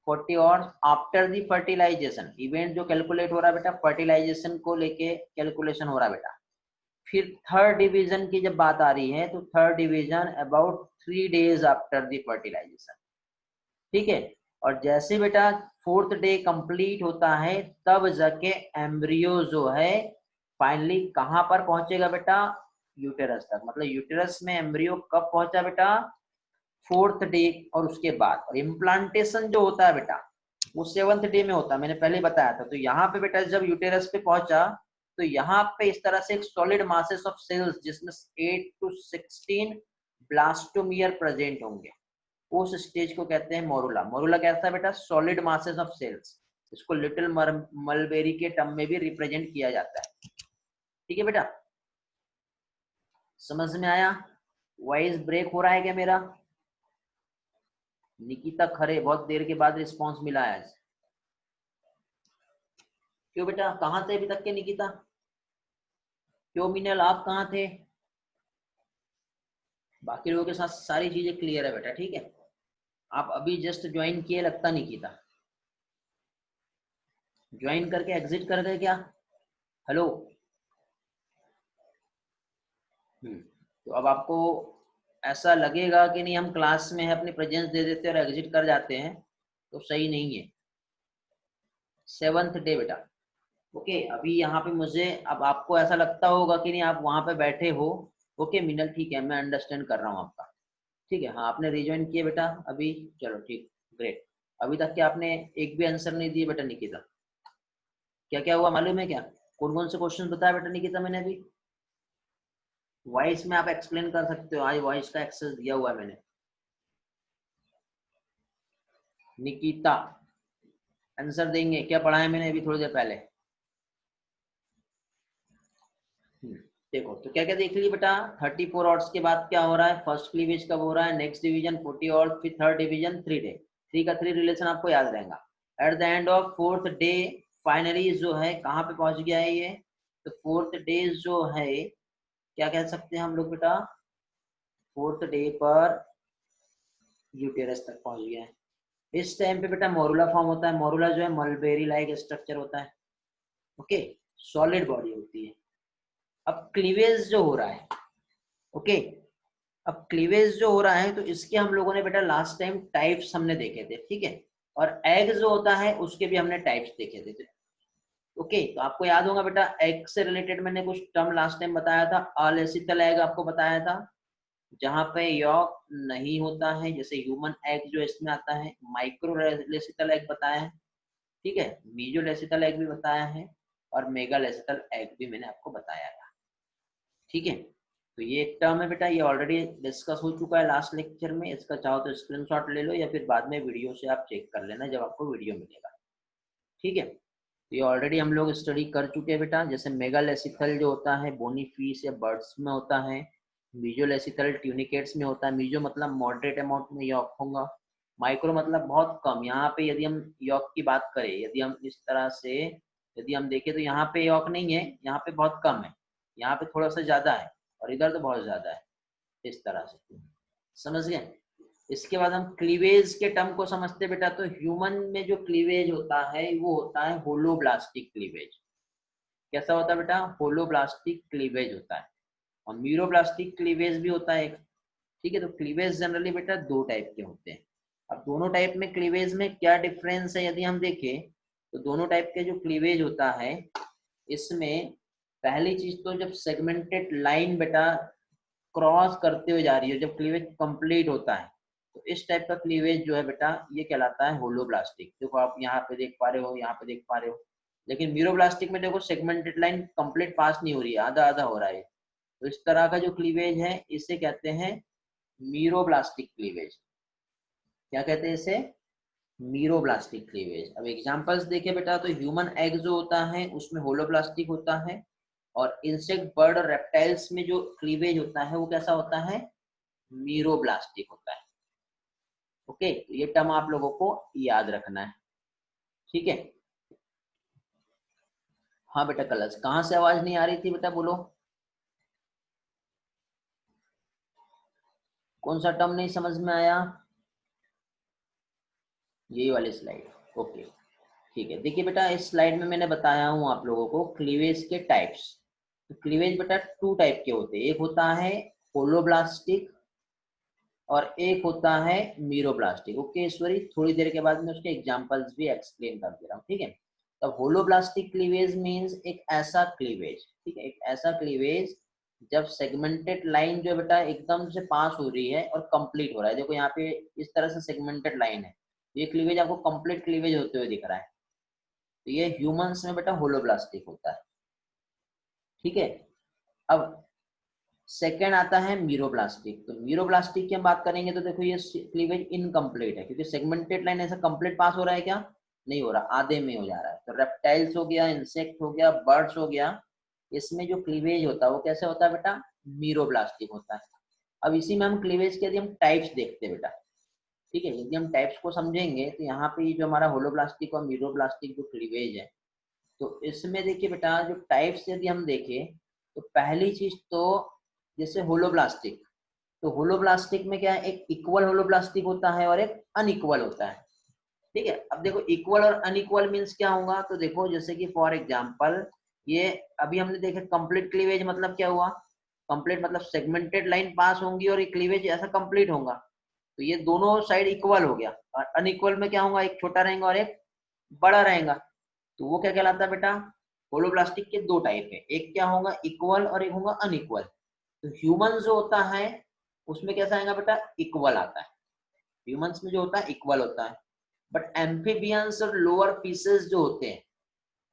40 hours after the fertilisation. Event जो कैलकुलेट हो रहा है बेटा फर्टिलाइजेशन को लेके कैलकुलेशन हो रहा है बेटा। फिर थर्ड डिवीजन की जब बात आ रही है तो third division about 3 days after the fertilisation, ठीक है। और जैसे बेटा फोर्थ डे कंप्लीट होता है तब जाके एम्ब्रियो जो है फाइनली कहां पर पहुंचेगा बेटा, यूटेरस तक। मतलब यूटेरस में एम्ब्रियो कब पहुंचा बेटा, फोर्थ डे। और उसके बाद और इम्प्लांटेशन जो होता है बेटा वो 7th डे में होता है, मैंने पहले बताया था। तो यहाँ पे बेटा जब यूटेरस पे पहुंचा तो यहाँ पे इस तरह से एक सॉलिड मासेस ऑफ सेल्स जिसमें 8 to 16 ब्लास्टोमियर प्रेजेंट होंगे, उस स्टेज को कहते हैं मोरुला। मोरुला कैसा है बेटा, सॉलिड मासेस ऑफ सेल्स। इसको लिटिल मलबेरी के टर्म में भी रिप्रेजेंट किया जाता है, ठीक है बेटा। समझ में आया? वॉइस ब्रेक हो रहा है क्या मेरा? निकिता खरे, बहुत देर के बाद रिस्पांस मिला है। क्यों बेटा, कहाँ थे अभी तक के निकिता? क्यों मिनल, आप कहाँ थे? बाकी लोगों के साथ सारी चीजें क्लियर है बेटा, ठीक है। आप अभी जस्ट ज्वाइन किए लगता निकिता, ज्वाइन करके एग्जिट कर गए क्या? हेलो। तो अब आपको ऐसा लगेगा कि नहीं हम क्लास में है, अपनी प्रेजेंस दे देते हैं और एग्जिट कर जाते हैं, तो सही नहीं है। 7th डे बेटा, ओके। अभी यहाँ पे मुझे, अब आपको ऐसा लगता होगा कि नहीं आप वहां पे बैठे हो, ओके मिनल, ठीक है, मैं अंडरस्टैंड कर रहा हूँ आपका, ठीक है। हाँ आपने रिज्वाइन किए बेटा अभी, चलो ठीक, ग्रेट। अभी तक के आपने एक भी आंसर नहीं दिए बेटा निकिता। क्या क्या हुआ मालूम है क्या? कौन कौन से क्वेश्चन बताया बेटा निकिता मैंने अभी? वॉइस में आप एक्सप्लेन कर सकते हो, आज वॉइस का एक्सेस दिया हुआ है मैंने। निकिता आंसर देंगे, क्या पढ़ाया मैंने अभी थोड़ी देर पहले? देखो तो क्या क्या देख लिया बेटा। 34 आवर्स के बाद क्या हो रहा है, फर्स्ट क्लीवेज कब हो रहा है, नेक्स्ट डिवीजन 40 आवर्स, फिर थर्ड डिवीजन 3 डे। 3 का 3 रिलेशन आपको याद रहेगा। At the end of fourth day finally जो है कहाँ पे पहुंच गया है ये, तो फोर्थ डे जो है क्या कह सकते हैं हम लोग बेटा, फोर्थ डे पर यूटेरस तक पहुंच गया है। इस टाइम पे बेटा मोरुला फॉर्म होता है। मोरुला जो है मलबेरी लाइक स्ट्रक्चर होता है, ओके, सॉलिड बॉडी होती है। अब क्लीवेज जो हो रहा है, ओके, अब क्लीवेज जो हो रहा है तो इसके हम लोगों ने बेटा लास्ट टाइम टाइप्स हमने देखे थे, ठीक है। और एग जो होता है उसके भी हमने टाइप्स देखे थे, ओके। तो आपको याद होगा बेटा एग से रिलेटेड मैंने कुछ टर्म लास्ट टाइम बताया था। अलेसिकल एग आपको बताया था, जहां पे यॉक नहीं होता है, जैसे ह्यूमन एग जो इसमें आता है। माइक्रो लेसिकल एग बताया है, ठीक है। मीजो लेसिकल एग भी बताया है, और मेगा लेसिकल एग भी मैंने आपको बताया था, ठीक है। तो ये एक टर्म है बेटा, ये ऑलरेडी डिस्कस हो चुका है लास्ट लेक्चर में। इसका चाहो तो स्क्रीनशॉट ले लो या फिर बाद में वीडियो से आप चेक कर लेना जब आपको वीडियो मिलेगा, ठीक है। तो ये ऑलरेडी हम लोग स्टडी कर चुके हैं बेटा। जैसे मेगालेसिकल जो होता है बोनी फिश या बर्ड्स में होता है, मीजोलेसिकल ट्यूनिकेट्स में होता है। मीजो मतलब मॉडरेट अमाउंट में यॉक होगा, माइक्रो मतलब बहुत कम। यहाँ पे यदि हम यॉक की बात करें, यदि हम इस तरह से यदि हम देखें तो यहाँ पे यॉक नहीं है, यहाँ पे बहुत कम है, यहाँ पे थोड़ा सा ज्यादा है, और इधर तो बहुत ज्यादा है, इस तरह से, समझ गए। इसके बाद हम क्लीवेज के टर्म को समझते बेटा। तो ह्यूमन में जो क्लीवेज होता है वो होता है होलोब्लास्टिक क्लीवेज। कैसा होता है बेटा, होलोब्लास्टिक क्लीवेज होता है। और मीरोब्लास्टिक क्लीवेज भी होता है एक, ठीक है। तो क्लीवेज जनरली बेटा 2 टाइप के होते हैं। अब दोनों टाइप में क्लीवेज में क्या डिफरेंस है यदि हम देखें, तो दोनों टाइप के जो क्लीवेज होता है इसमें पहली चीज तो जब सेगमेंटेड लाइन बेटा क्रॉस करते हुए जा रही है, जब क्लीवेज कंप्लीट होता है, तो इस टाइप का क्लीवेज जो है बेटा ये कहलाता है होलोब्लास्टिक। देखो आप यहाँ पे देख पा रहे हो, यहाँ पे देख पा रहे हो। लेकिन मीरोब्लास्टिक में देखो सेगमेंटेड लाइन कंप्लीट पास नहीं हो रही है, आधा आधा हो रहा है। तो इस तरह का जो क्लीवेज है इसे कहते हैं मीरोब्लास्टिक क्लीवेज। क्या कहते हैं इसे, मीरोब्लास्टिक क्लीवेज। अब एग्जांपल्स देखे बेटा, तो ह्यूमन एग जो होता है उसमें होलोब्लास्टिक होता है, और इंसेक्ट बर्ड और रेप्टाइल्स में जो क्लीवेज होता है वो कैसा होता है, मीरोब्लास्टिक होता है, ओके। तो ये टर्म आप लोगों को याद रखना है, ठीक है। हाँ बेटा कलर्स, कहाँ से आवाज नहीं आ रही थी बेटा, बोलो कौन सा टर्म नहीं समझ में आया? यही वाली स्लाइड, ओके ठीक है। देखिए बेटा इस स्लाइड में मैंने बताया हूँ आप लोगों को क्लीवेज के टाइप्स। तो क्लीवेज बेटा 2 टाइप के होते हैं, एक होता है होलोब्लास्टिक और एक होता है मीरोब्लास्टिक। ओके ईश्वरी, थोड़ी देर के बाद मैं उसके एग्जांपल्स भी एक्सप्लेन कर दे रहा हूँ, ठीक है। तब होलोब्लास्टिक क्लीवेज मींस एक ऐसा क्लीवेज, ठीक है, एक ऐसा क्लीवेज जब सेगमेंटेड लाइन जो बेटा एकदम से पास हो रही है और कंप्लीट हो रहा है। देखो यहाँ पे इस तरह से सेगमेंटेड लाइन है, ये क्लीवेज आपको कंप्लीट क्लीवेज होते हुए दिख रहा है, तो ये ह्यूमंस में बेटा होलोब्लास्टिक होता है, ठीक है। अब सेकेंड आता है मीरोब्लास्टिक। तो मीरोब्लास्टिक की हम बात करेंगे तो देखो ये क्लीवेज इनकम्प्लीट है, क्योंकि सेगमेंटेड लाइन ऐसा कंप्लीट पास हो रहा है क्या, नहीं हो रहा, आधे में हो जा रहा है। तो रेप्टाइल्स हो गया, इंसेक्ट हो गया, बर्ड्स हो गया, इसमें जो क्लीवेज होता है वो कैसे होता है बेटा, मीरोब्लास्टिक होता है। अब इसी में हम क्लीवेज के यदि हम टाइप्स देखते हैं बेटा, ठीक है, यदि हम टाइप्स को समझेंगे तो यहाँ पे जो हमारा होलोब्लास्टिक और मीरोब्लास्टिक जो क्लीवेज है, तो इसमें देखिए बेटा जो टाइप्स यदि हम देखें तो पहली चीज तो जैसे होलोब्लास्टिक, तो होलोब्लास्टिक में क्या है, एक इक्वल होलोब्लास्टिक होता है और एक अनइक्वल होता है, ठीक है। अब देखो इक्वल और अनइक्वल मींस क्या होगा, तो देखो जैसे कि फॉर एग्जांपल ये अभी हमने देखा कंप्लीट क्लीवेज मतलब क्या हुआ, कंप्लीट मतलब सेगमेंटेड लाइन पास होंगी और ये क्लीवेज ऐसा कंप्लीट होगा, तो ये दोनों साइड इक्वल हो गया। और अनइक्वल में क्या होगा, एक छोटा रहेगा और एक बड़ा रहेगा, तो वो क्या कहलाता है बेटा, होलोब्लास्टिक के 2 टाइप है, एक क्या होगा इक्वल और एक होगा अनइक्वल। तो ह्यूमन जो होता है उसमें कैसा आएगा बेटा, इक्वल आता है, ह्यूमंस में जो होता है इक्वल होता है। बट एम्फीबियंस और लोअर फिशेस जो होते हैं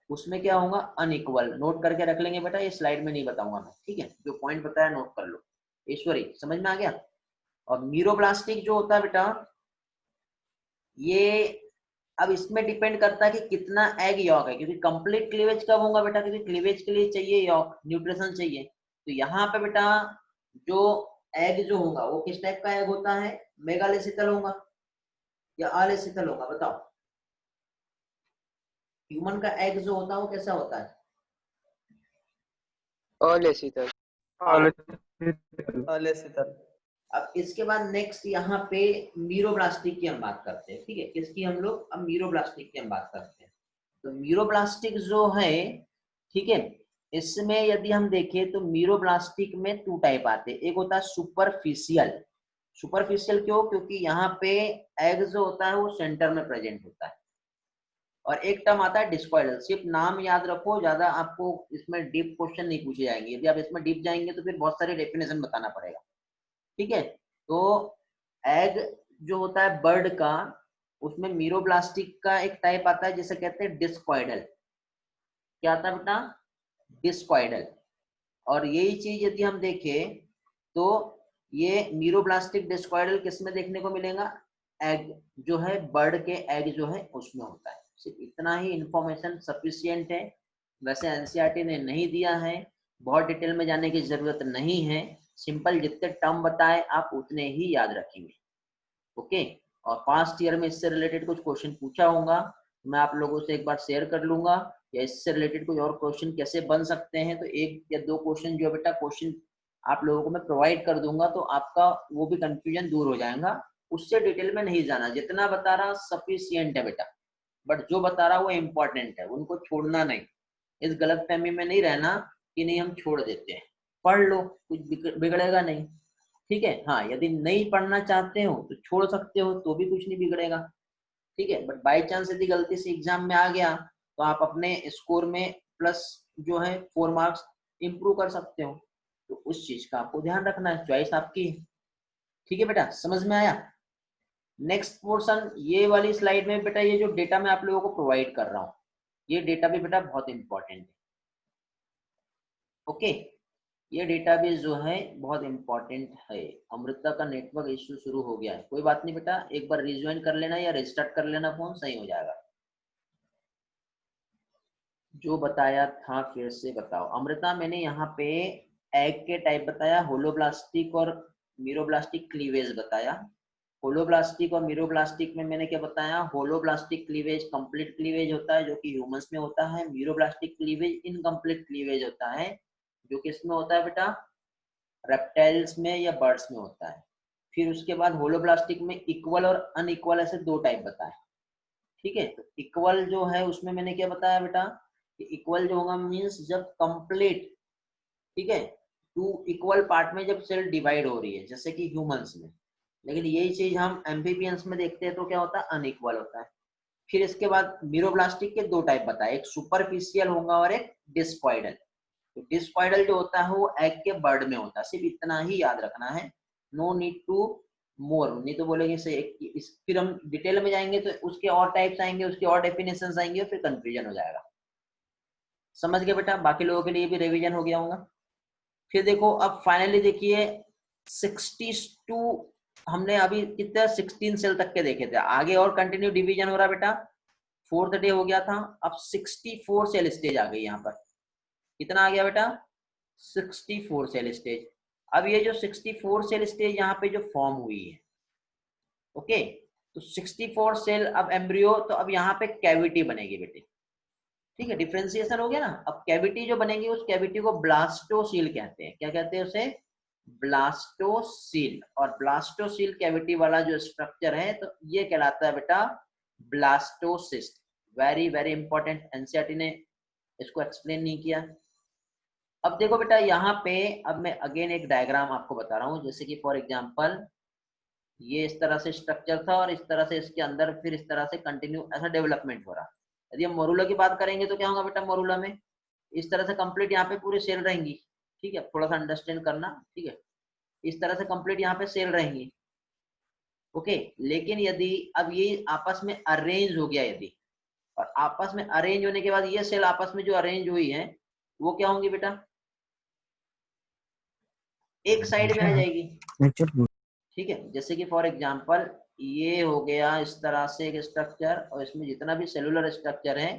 उसमें क्या होगा, अनइक्वल। नोट करके रख लेंगे बेटा, ये स्लाइड में नहीं बताऊंगा मैं, ठीक है, जो पॉइंट बताया नोट कर लो। ईश्वरी समझ में आ गया। और मीरोब्लास्टिक जो होता है बेटा, ये अब इसमें डिपेंड करता है कि कितना एग यॉक है, क्योंकि कंप्लीट क्लीवेज कब होगा बेटा, क्योंकि क्लीवेज के लिए चाहिए यॉक, न्यूट्रिशन चाहिए। तो यहाँ पे बेटा जो एग जो होगा वो किस टाइप का एग होता है, मेगालेसिकल होगा या आलेसिकल होगा, बताओ। ह्यूमन का एग जो होता है वो कैसा होता है, अलेसितल। अलेसितल। अब इसके बाद नेक्स्ट यहाँ पे मीरोब्लास्टिक की हम बात करते हैं, ठीक है, किसकी हम लोग, अब मीरोब्लास्टिक की हम बात करते हैं। तो मीरोब्लास्टिक जो है, ठीक है, इसमें यदि हम देखें तो मीरोब्लास्टिक में 2 टाइप आते हैं, एक होता है सुपरफिशियल। सुपरफिशियल क्यों, क्योंकि यहाँ पे एग जो होता है वो सेंटर में प्रेजेंट होता है। और एक टर्म आता है डिस्कॉइडल, सिर्फ नाम याद रखो, ज्यादा आपको इसमें डीप क्वेश्चन नहीं पूछे जाएंगे, यदि आप इसमें डीप जाएंगे तो फिर बहुत सारी डेफिनेशन बताना पड़ेगा, ठीक है। तो एग जो होता है बर्ड का, उसमें मीरोब्लास्टिक का एक टाइप आता है जिसे कहते हैं डिस्कॉइडल। क्या आता है बेटा, डिस्कॉइडल। और यही चीज यदि हम देखें तो ये मीरोब्लास्टिक डिस्कॉइडल किसमें देखने को मिलेगा, एग जो है बर्ड के एग जो है उसमें होता है। सिर्फ इतना ही इंफॉर्मेशन सफिशिएंट है, वैसे एनसीईआरटी ने नहीं दिया है, बहुत डिटेल में जाने की जरूरत नहीं है, सिंपल जितने टर्म बताए आप उतने ही याद रखेंगे, ओके। और पास्ट ईयर में इससे रिलेटेड कुछ क्वेश्चन पूछा होगा, मैं आप लोगों से एक बार शेयर कर लूंगा, या इससे रिलेटेड कोई और क्वेश्चन कैसे बन सकते हैं, तो 1 या 2 क्वेश्चन जो बेटा क्वेश्चन आप लोगों को मैं प्रोवाइड कर दूंगा, तो आपका वो भी कंफ्यूजन दूर हो जाएगा। उससे डिटेल में नहीं जाना, जितना बता रहा सफिशियंट है बेटा, बट जो बता रहा वो इम्पोर्टेंट है, उनको छोड़ना नहीं। इस गलतफहमी में नहीं रहना कि नहीं हम छोड़ देते हैं, पढ़ लो, कुछ बिगड़ेगा नहीं, ठीक है। हाँ यदि नहीं पढ़ना चाहते हो तो छोड़ सकते हो, तो भी कुछ नहीं बिगड़ेगा, ठीक है। बट बाई चांस यदि गलती से एग्जाम में आ गया तो आप अपने स्कोर में प्लस जो है 4 मार्क्स इंप्रूव कर सकते हो, तो उस चीज का आपको ध्यान रखना है, चॉइस आपकी है, ठीक है बेटा, समझ में आया। नेक्स्ट पोर्शन ये वाली स्लाइड में बेटा ये जो डेटा मैं आप लोगों को प्रोवाइड कर रहा हूँ, ये डेटा भी बेटा बहुत इंपॉर्टेंट है, ओके। ये डेटाबेस जो है बहुत इंपॉर्टेंट है। अमृता का नेटवर्क इश्यू शुरू हो गया है, कोई बात नहीं बेटा, एक बार रिज्वाइन कर लेना या रिस्टार्ट कर लेना, फोन सही हो जाएगा। जो बताया था फिर से बताओ अमृता, मैंने यहाँ पे एग के टाइप बताया, होलोब्लास्टिक और मीरोब्लास्टिक क्लीवेज बताया। होलोब्लास्टिक और मीरोब्लास्टिक में मैंने क्या बताया, होलोब्लास्टिक क्लीवेज कंप्लीट क्लीवेज होता है जो कि ह्यूमंस में होता है, मीरोब्लास्टिक क्लीवेज इनकम्प्लीट क्लीवेज होता है जो कि इसमें होता है बेटा, रेप्टाइल्स में या बर्ड्स में होता है। फिर उसके बाद होलोब्लास्टिक में इक्वल और अनइक्वल ऐसे 2 टाइप बताए, ठीक है, तो इक्वल जो है उसमें मैंने क्या बताया बेटा कि इक्वल जो होगा मीन्स जब कंप्लीट, ठीक है, टू इक्वल पार्ट में जब सेल डिवाइड हो रही है, जैसे कि ह्यूमंस में। लेकिन यही चीज हम एम्फीबियंस में देखते हैं तो क्या होता है, अनइक्वल होता है। फिर इसके बाद मीरोब्लास्टिक के दो टाइप बताए, एक सुपरफिशियल होगा और एक डिस्कॉइडल। तो डिस्कॉइडल जो होता है वो एग के बर्ड में होता है, सिर्फ इतना ही याद रखना है, नो नीड टू मोर, नहीं तो बोलेंगे से फिर हम डिटेल में जाएंगे तो उसके और टाइप्स आएंगे, उसके और डेफिनेशंस आएंगे और फिर कंफ्यूजन हो जाएगा। समझ गए बेटा, बाकी लोगों के लिए भी रिवीजन हो गया होगा। फिर देखो अब फाइनली देखिए 62 हमने अभी कितना 16 सेल तक के देखे थे, आगे और कंटिन्यू डिवीजन हो रहा बेटा। 4th डे हो गया था, अब 64 सेल स्टेज आ गई। यहाँ पर कितना आ गया बेटा, 64 सेल स्टेज। अब ये जो 64 सेल स्टेज यहाँ पे जो फॉर्म हुई है, ओके, तो 64 सेल अब एम्ब्रियो, तो अब यहाँ पे कैविटी बनेगी बेटे, ठीक है, डिफ्रेंसिएशन हो गया ना। अब कैविटी जो बनेगी उस कैविटी को ब्लास्टोसील कहते हैं। क्या कहते हैं उसे, ब्लास्टोसील। और ब्लास्टोसील कैविटी वाला जो स्ट्रक्चर है तो ये कहलाता है बेटा blastocyst. Very very important, NCERT ने इसको एक्सप्लेन नहीं किया। अब देखो बेटा यहाँ पे, अब मैं अगेन एक डायग्राम आपको बता रहा हूँ, जैसे कि फॉर एग्जांपल ये इस तरह से स्ट्रक्चर था और इस तरह से इसके अंदर फिर इस तरह से कंटिन्यू ऐसा डेवलपमेंट हो रहा। यदि हम मोरूला की बात करेंगे तो क्या होगा बेटा, मोरूला में इस तरह से कंप्लीट यहाँ पे पूरी सेल रहेंगी, ठीक है, थोड़ा सा अंडरस्टैंड करना, ठीक है, इस तरह से कंप्लीट यहाँ पे सेल रहेंगी, ओके। लेकिन यदि अब ये आपस में अरेंज हो गया, यदि और आपस में अरेंज होने के बाद ये सेल आपस में जो अरेंज हुई है वो क्या होंगी बेटा, एक साइड में आ जाएगी, ठीक है। जैसे कि फॉर एग्जांपल ये हो गया इस तरह से एक स्ट्रक्चर, और इसमें जितना भी सेलुलर स्ट्रक्चर है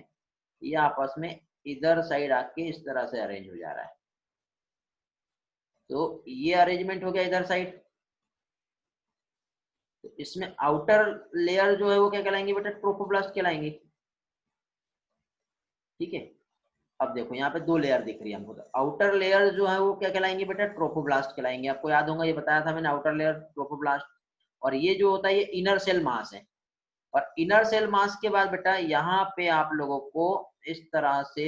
ये आपस में इधर साइड आके इस तरह से अरेंज हो जा रहा है। तो ये अरेंजमेंट हो गया इधर साइड। तो इसमें आउटर लेयर जो है वो क्या कहलाएंगे बेटा, ट्रोफोब्लास्ट कहलाएंगे, ठीक है। अब देखो यहाँ पे दो लेयर दिख रही है हमको, तो आउटर लेयर जो है वो क्या कहलाएंगे बेटा, ट्रोफोब्लास्ट कहलाएंगे। आपको याद होगा ये बताया था मैंने, आउटर लेयर ट्रोफोब्लास्ट। और ये जो होता है ये इनर सेल मास है। और इनर सेल मास के बाद बेटा यहाँ पे आप लोगों को इस तरह से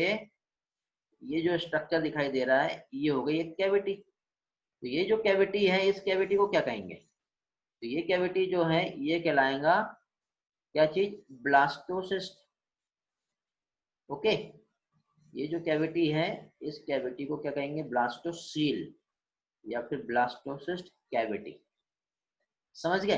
ये जो स्ट्रक्चर दिखाई दे रहा है ये हो गई एक कैविटी। तो ये जो कैविटी है इस कैविटी को क्या कहेंगे, तो ये कैविटी जो है ये कहलाएगा क्या चीज, ब्लास्टोसिस्ट, ओके। ये जो कैविटी है इस कैविटी को क्या कहेंगे, ब्लास्टोसील या फिर ब्लास्टोसिस्ट कैविटी। समझ गए।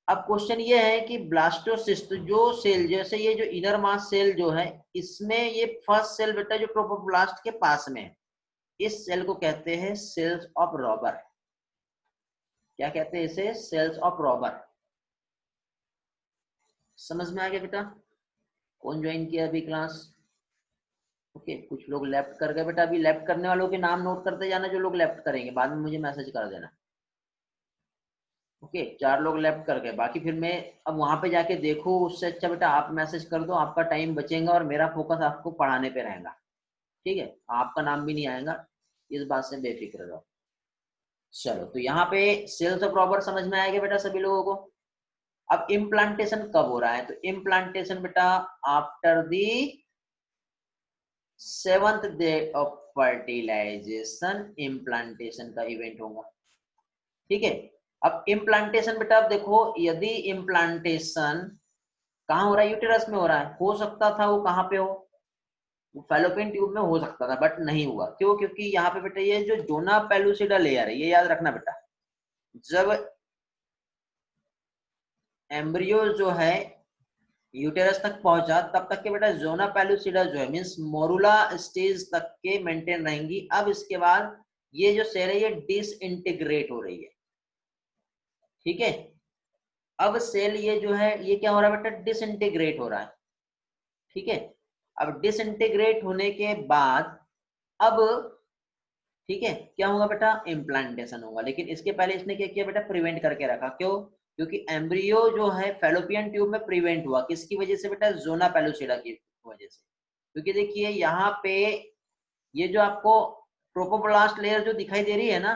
अब क्वेश्चन ये है कि ब्लास्टोसिस्ट जो सेल, जैसे ये जो इनर मास सेल जो है इसमें ये फर्स्ट सेल बेटा जो ट्रोफोब्लास्ट के पास में है, इस सेल को कहते हैं सेल्स ऑफ रॉबर। क्या कहते हैं इसे, सेल्स ऑफ रॉबर। समझ में आ गया बेटा, कौन ज्वाइन किया अभी क्लास, ओके। कुछ लोग लेफ्ट कर गए बेटा, अभी लेफ्ट करने वालों के नाम नोट करते जाना, जो लोग लेफ्ट करेंगे बाद में मुझे मैसेज कर देना, ओके। 4 लोग लेफ्ट कर गए, बाकी फिर मैं अब वहां पे जाके देखूं, उससे अच्छा बेटा आप मैसेज कर दो, आपका टाइम बचेगा और मेरा फोकस आपको पढ़ाने पे रहेगा, ठीक है। आपका नाम भी नहीं आएगा, इस बात से बेफिक्र रहो। चलो तो यहाँ पे सेल्स ऑफ रॉबर समझ में आएगा बेटा सभी लोगों को। अब इम्प्लांटेशन कब हो रहा है, तो इम्प्लांटेशन बेटा after the 7th day of fertilisation implantation का इवेंट होगा, ठीक है। अब इम्प्लांटेशन बेटा अब देखो, यदि इम्प्लांटेशन कहाँ हो रहा है, यूटेरस में हो रहा है, हो सकता था वो कहाँ पे हो, वो फैलोपियन ट्यूब में हो सकता था, बट नहीं हुआ। क्यों, क्योंकि यहाँ पे बेटा ये जो जोना पेलुसिडा लेयर है, ये याद रखना बेटा, जब एम्ब्रियो जो है यूटेरस तक पहुंचा तब तक के बेटा जोना पेलुसिडा जो है मींस मोरुला स्टेज तक के मेंटेन रहेंगी। अब इसके बाद ये जो सेल है ये डिसइंटीग्रेट हो रही है, ठीक है। अब सेल ये जो है ये क्या हो रहा है बेटा, डिसइंटीग्रेट हो रहा है, ठीक है। अब डिसइंटीग्रेट होने के बाद अब ठीक है क्या होगा बेटा, इम्प्लांटेशन होगा। लेकिन इसके पहले इसने क्या किया बेटा, प्रिवेंट करके रखा। क्यों, क्योंकि एम्ब्रियो जो है फैलोपियन ट्यूब में प्रिवेंट हुआ, किसकी वजह से बेटा, जोना पेलुसिडा की वजह से। क्योंकि देखिए यहाँ पे ये जो आपको ट्रोपोब्लास्ट लेयर जो दिखाई दे रही है ना,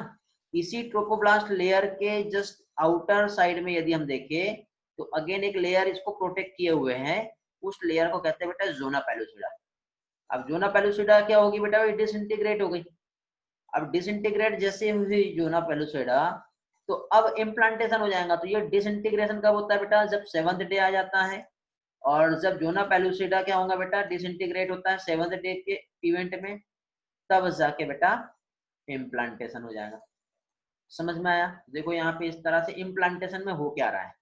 इसी ट्रोपोब्लास्ट लेयर के जस्ट आउटर साइड में यदि हम देखें तो अगेन एक लेयर इसको प्रोटेक्ट किए हुए हैं, उस लेयर को कहते हैं बेटा जोना पेलुसिडा। अब जोना पेलुसिडा क्या होगी बेटा, डिसइंटीग्रेट हो गई। अब डिसइंटीग्रेट जैसे हुई जोना पेलुसिडा तो अब इम्प्लांटेशन हो जाएगा। तो ये डिसइंटीग्रेशन कब होता है बेटा, जब 7th डे आ जाता है। और जब जोना पेलुसिडा क्या होगा बेटा, डिसइंटीग्रेट होता है 7th डे के इवेंट में, तब जाके बेटा इम्प्लांटेशन हो जाएगा। समझ में आया? देखो यहाँ पे इस तरह से इम्प्लांटेशन में हो क्या रहा है।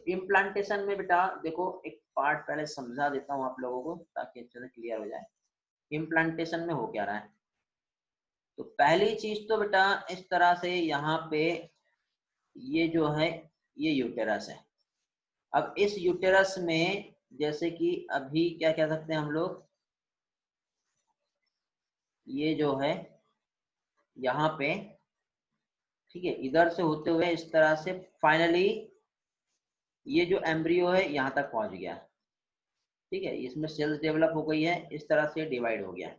इम्प्लांटेशन में बेटा देखो एक पार्ट पहले समझा देता हूँ आप लोगों को ताकि अच्छे से क्लियर हो जाए इम्प्लांटेशन में हो क्या रहा है। तो पहली चीज तो बेटा इस तरह से यहाँ पे ये जो है ये यूटेरस है। अब इस यूटेरस में जैसे कि अभी क्या कह सकते हैं हम लोग, ये जो है यहाँ पे ठीक है इधर से होते हुए इस तरह से फाइनली ये जो एम्ब्रियो है यहाँ तक पहुंच गया। ठीक है, इसमें सेल्स डेवलप हो गई है, इस तरह से डिवाइड हो गया।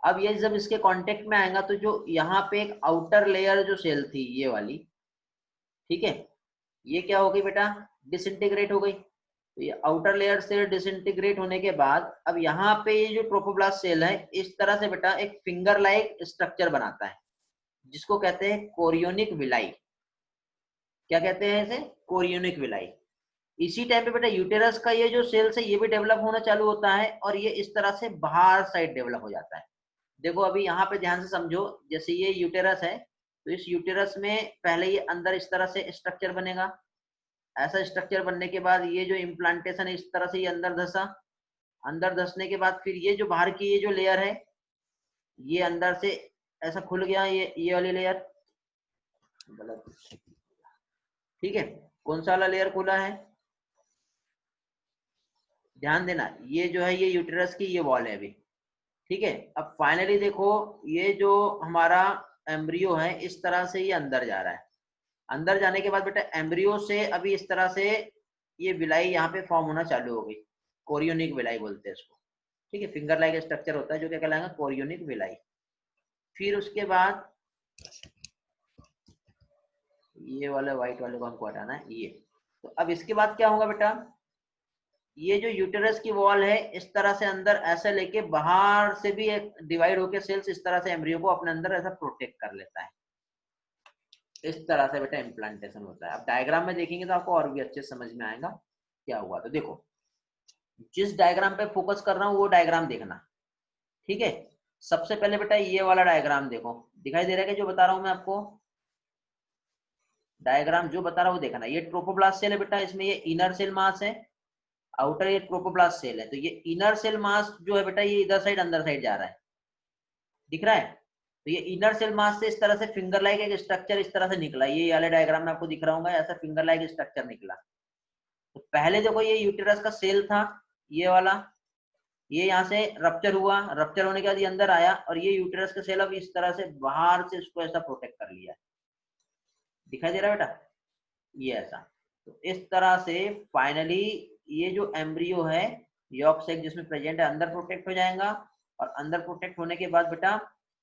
अब ये जब इसके कांटेक्ट में आएगा तो जो यहाँ पे एक आउटर लेयर जो सेल थी ये वाली, ठीक है, ये क्या हो गई बेटा, डिसइंटीग्रेट हो गई। तो ये आउटर लेयर से डिसइंटीग्रेट होने के बाद अब यहाँ पे ये जो ट्रोफोब्लास्ट सेल है इस तरह से बेटा एक फिंगर लाइक स्ट्रक्चर बनाता है जिसको कहते हैं कोरियोनिक विलाई। क्या कहते हैं इसे, कोरियोनिक विलाई। इसी टाइम पे बेटा यूटेरस का ये जो सेल्स है ये भी डेवलप होना चालू होता है और ये इस तरह से बाहर साइड डेवलप हो जाता है। देखो अभी यहाँ पे ध्यान से समझो, जैसे ये यूटेरस है तो इस यूटेरस में पहले ये अंदर इस तरह से स्ट्रक्चर बनेगा। ऐसा स्ट्रक्चर बनने के बाद ये जो इम्प्लांटेशन है इस तरह से ये अंदर धसा, अंदर धसने के बाद फिर ये जो बाहर की ये जो लेयर है ये अंदर से ऐसा खुल गया, ये वाली लेयर गलत, ठीक है, कौन सा वाला लेयर खुला है, ध्यान देना, ये जो है ये यूटेरस की ये वॉल है अभी। ठीक है, अब फाइनली देखो ये जो हमारा एम्ब्रियो है इस तरह से ये अंदर जा रहा है। अंदर जाने के बाद बेटा एम्ब्रियो से अभी इस तरह से ये विलाई यहाँ पे फॉर्म होना चालू हो गई, कोरियोनिक विलाई बोलते हैं इसको। ठीक है, फिंगर लाइक स्ट्रक्चर होता है जो क्या कहलाएगा, कोरियोनिक विलाई। फिर उसके बाद ये वाले व्हाइट वाले को हमको हटाना है ये। तो अब इसके बाद क्या होगा बेटा, ये जो यूटेरस की वॉल है इस तरह से अंदर ऐसे लेके बाहर से भी एक डिवाइड होकर सेल्स इस तरह से एम्ब्रियो को अपने अंदर ऐसा प्रोटेक्ट कर लेता है। इस तरह से बेटा इम्प्लांटेशन होता है। अब डायग्राम में देखेंगे तो आपको और भी अच्छे समझ में आएगा क्या हुआ। तो देखो जिस डायग्राम पे फोकस कर रहा हूँ वो डायग्राम देखना। ठीक है, सबसे पहले बेटा ये वाला डायग्राम देखो, दिखाई दे रहा है कि जो बता रहा हूँ मैं आपको, डायग्राम जो बता रहा हूँ वो देखना। ये ट्रोफोब्लास्ट सेल है बेटा, इसमें ये इनर सेल मास है, आउटर ये ट्रोफोब्लास्ट सेल है। तो ये इनर सेल मास जो है बेटा ये इधर साइड अंदर साइड जा रहा है, दिख रहा है। तो ये इनर सेल मास से इस तरह से फिंगर लाइक एक स्ट्रक्चर इस तरह से निकला, ये वाले डायग्राम में आपको दिख रहा होगा, ऐसा फिंगर लाइक स्ट्रक्चर निकला। तो पहले देखो ये यूटेरस का सेल था ये वाला, ये यहाँ से रप्चर हुआ, रप्चर होने के बाद ये अंदर आया और ये यूटेरस का सेल अब इस तरह से बाहर से इसको ऐसा प्रोटेक्ट कर लिया, दिखाई दे रहा है बेटा, ये ऐसा। तो इस तरह से फाइनली ये जो एम्ब्रियो है यॉर्क सेक जिसमें प्रेजेंट है अंदर प्रोटेक्ट हो जाएगा और अंदर प्रोटेक्ट होने के बाद बेटा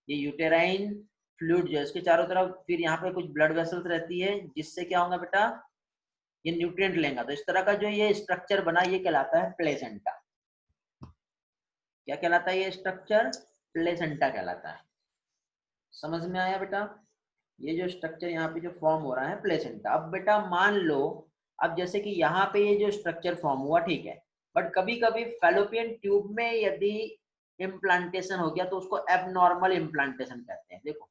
ये यूटेराइन फ्लूइड जो है इसके चारों तरफ फिर यहाँ पे कुछ ब्लड वेसल्स रहती है जिससे क्या होगा बेटा ये न्यूट्रिएंट लेगा। तो इस तरह का जो ये स्ट्रक्चर बना ये कहलाता है प्लेसेंटा। क्या कहलाता है ये स्ट्रक्चर, प्लेसेंटा कहलाता है। समझ में आया बेटा, ये जो स्ट्रक्चर यहाँ पे जो फॉर्म हो रहा है प्लेसेंटा। अब बेटा मान लो अब जैसे कि यहाँ पे ये जो स्ट्रक्चर फॉर्म हुआ ठीक है, बट कभी कभी फैलोपियन ट्यूब में यदि इम्प्लांटेशन हो गया तो उसको एबनॉर्मल इम्प्लांटेशन कहते हैं। देखो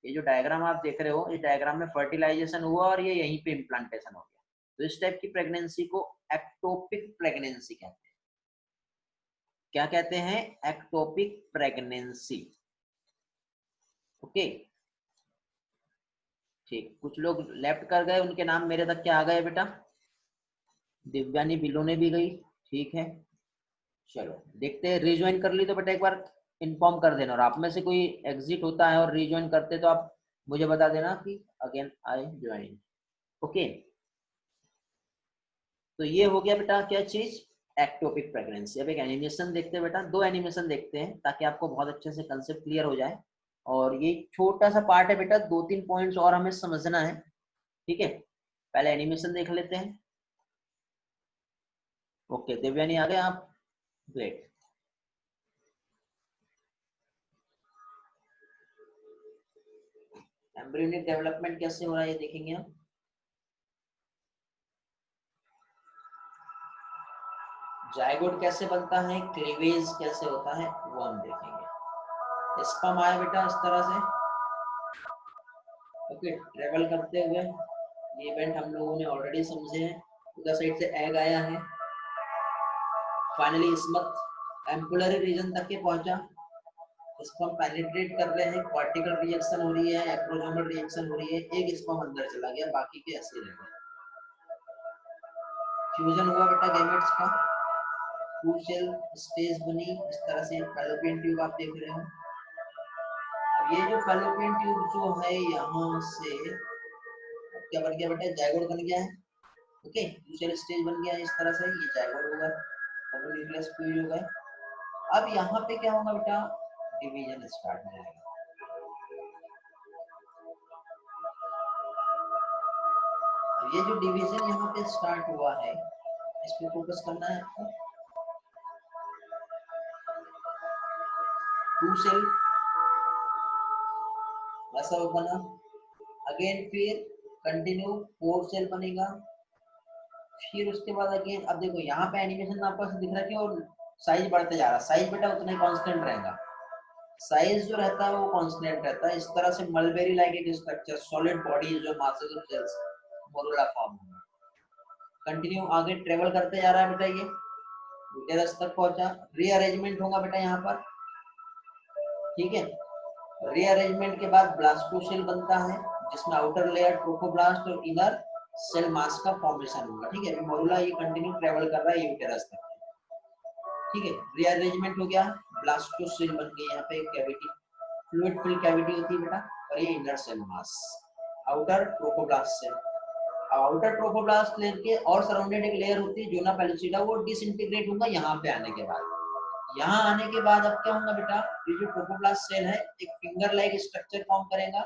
ये जो डायग्राम आप देख रहे हो इस डायग्राम में फर्टिलाइजेशन हुआ और ये यहीं पे इम्प्लांटेशन हो गया, तो इस टाइप की प्रेगनेंसी को एक्टोपिक प्रेगनेंसी कहते हैं। क्या कहते हैं, एक्टोपिक प्रेगनेंसी। ओके ठीक, कुछ लोग लेफ्ट कर गए उनके नाम मेरे तक क्या आ गए बेटा, दिव्यानी बिलोने भी गई, ठीक है। चलो देखते हैं, रिज्वाइन कर ली तो बेटा एक बार इन्फॉर्म कर देना, और आप में से कोई एग्जिट होता है और रिज्वाइन करते तो आप मुझे बता देना कि अगेन आई ज्वाइन। ओके तो ये हो गया बेटा क्या चीज, एक्टोपिक प्रेगनेंसी। अब एक एनिमेशन देखते हैं बेटा, दो एनिमेशन देखते हैं ताकि आपको बहुत अच्छे से कंसेप्ट क्लियर हो जाए। और ये छोटा सा पार्ट है बेटा, 2-3 पॉइंट्स और हमें समझना है, ठीक है। पहले एनिमेशन देख लेते हैं। ओके देवयानी आ गए आप? ग्रेट। एम्ब्रियोनिक डेवलपमेंट कैसे हो रहा है ये देखेंगे हम। जायगोट कैसे बनता है, क्लीवेज कैसे होता है वो हम देखेंगे। स्पर्म आया बेटा इस तरह से, ओके, ट्रेवल करते हुए, ये इवेंट हम लोगों ने ऑलरेडी समझे हैं। उधर साइड से एग आया है, फाइनली स्मथ एम्पुलरी रीजन तक के पहुंचा, स्पर्म पेनिट्रेट कर रहे हैं, कॉर्टिकल रिएक्शन हो रही है, एक्रोसोमल रिएक्शन हो रही है, एक स्पर्म अंदर चला गया, बाकी के ऐसे रह गए। फ्यूजन हुआ बेटा गैमेट्स का, टू सेल स्टेज बनी, इस तरह से फैलोपियन ट्यूब आप देख रहे हो। अब ये जो फैलोपियन ट्यूब जो है यहाँ से क्या बन गया बेटा, जायगोट बन गया है। ओके, टू सेल स्टेज बन गया है इस तरह से, ये जायगोट होगा, डबल न्यूक्लियस फ्यूज हो गए। अब यहाँ पे क्या होगा बेटा, डिवीजन स्टार्ट हो जाएगा। ये जो डिवीजन यहाँ पे स्टार्ट हुआ है इस पे फोकस करना है आपको। टू सेल वैसा बना, अगेन फिर कंटिन्यू 4 सेल बनेगा, फिर उसके बाद अगेन, अब देखो यहाँ पे एनिमेशन आपको दिख रहा है कि और साइज बढ़ते जा रहा है, साइज बेटा उतना ही कांस्टेंट रहेगा, साइज जो रहता है वो कांस्टेंट रहता है। इस तरह से मलबेरी लाइक एक स्ट्रक्चर, सॉलिड बॉडी जो masses of cells morula form होगा। कंटिन्यू आगे ट्रेवल करते जा रहा है बेटा, ये यूटेरस तक पहुंचा, रीअरेंजमेंट होगा बेटा यहाँ पर, ठीक है। रीअरेंजमेंट के बाद ब्लास्टोसेल बनता है जिसमें आउटर लेयर ट्रोफोब्लास्ट और इनर सेल मास का फॉर्मेशन होगा, ठीक है। अभी मोरुला ये कंटिन्यू ट्रेवल कर रहा है यूटेरस तक, ठीक है। रीअरेंजमेंट हो गया, ब्लास्टोसेल बन गई यहाँ पे एक कैविटी, फ्लूइड फिल कैविटी होती है बेटा, और ये inner cell mass, outer trophoblast cell. Outer trophoblast लेके और सराउंडेड एक लेयर होती है जोना पेलुसिडा, वो डिसइंटीग्रेट होगा यहाँ पे आने के बाद। यहाँ आने के बाद अब क्या होगा बेटा, ये जो ट्रोफोब्लास्ट सेल है एक फिंगर लाइक स्ट्रक्चर फॉर्म करेगा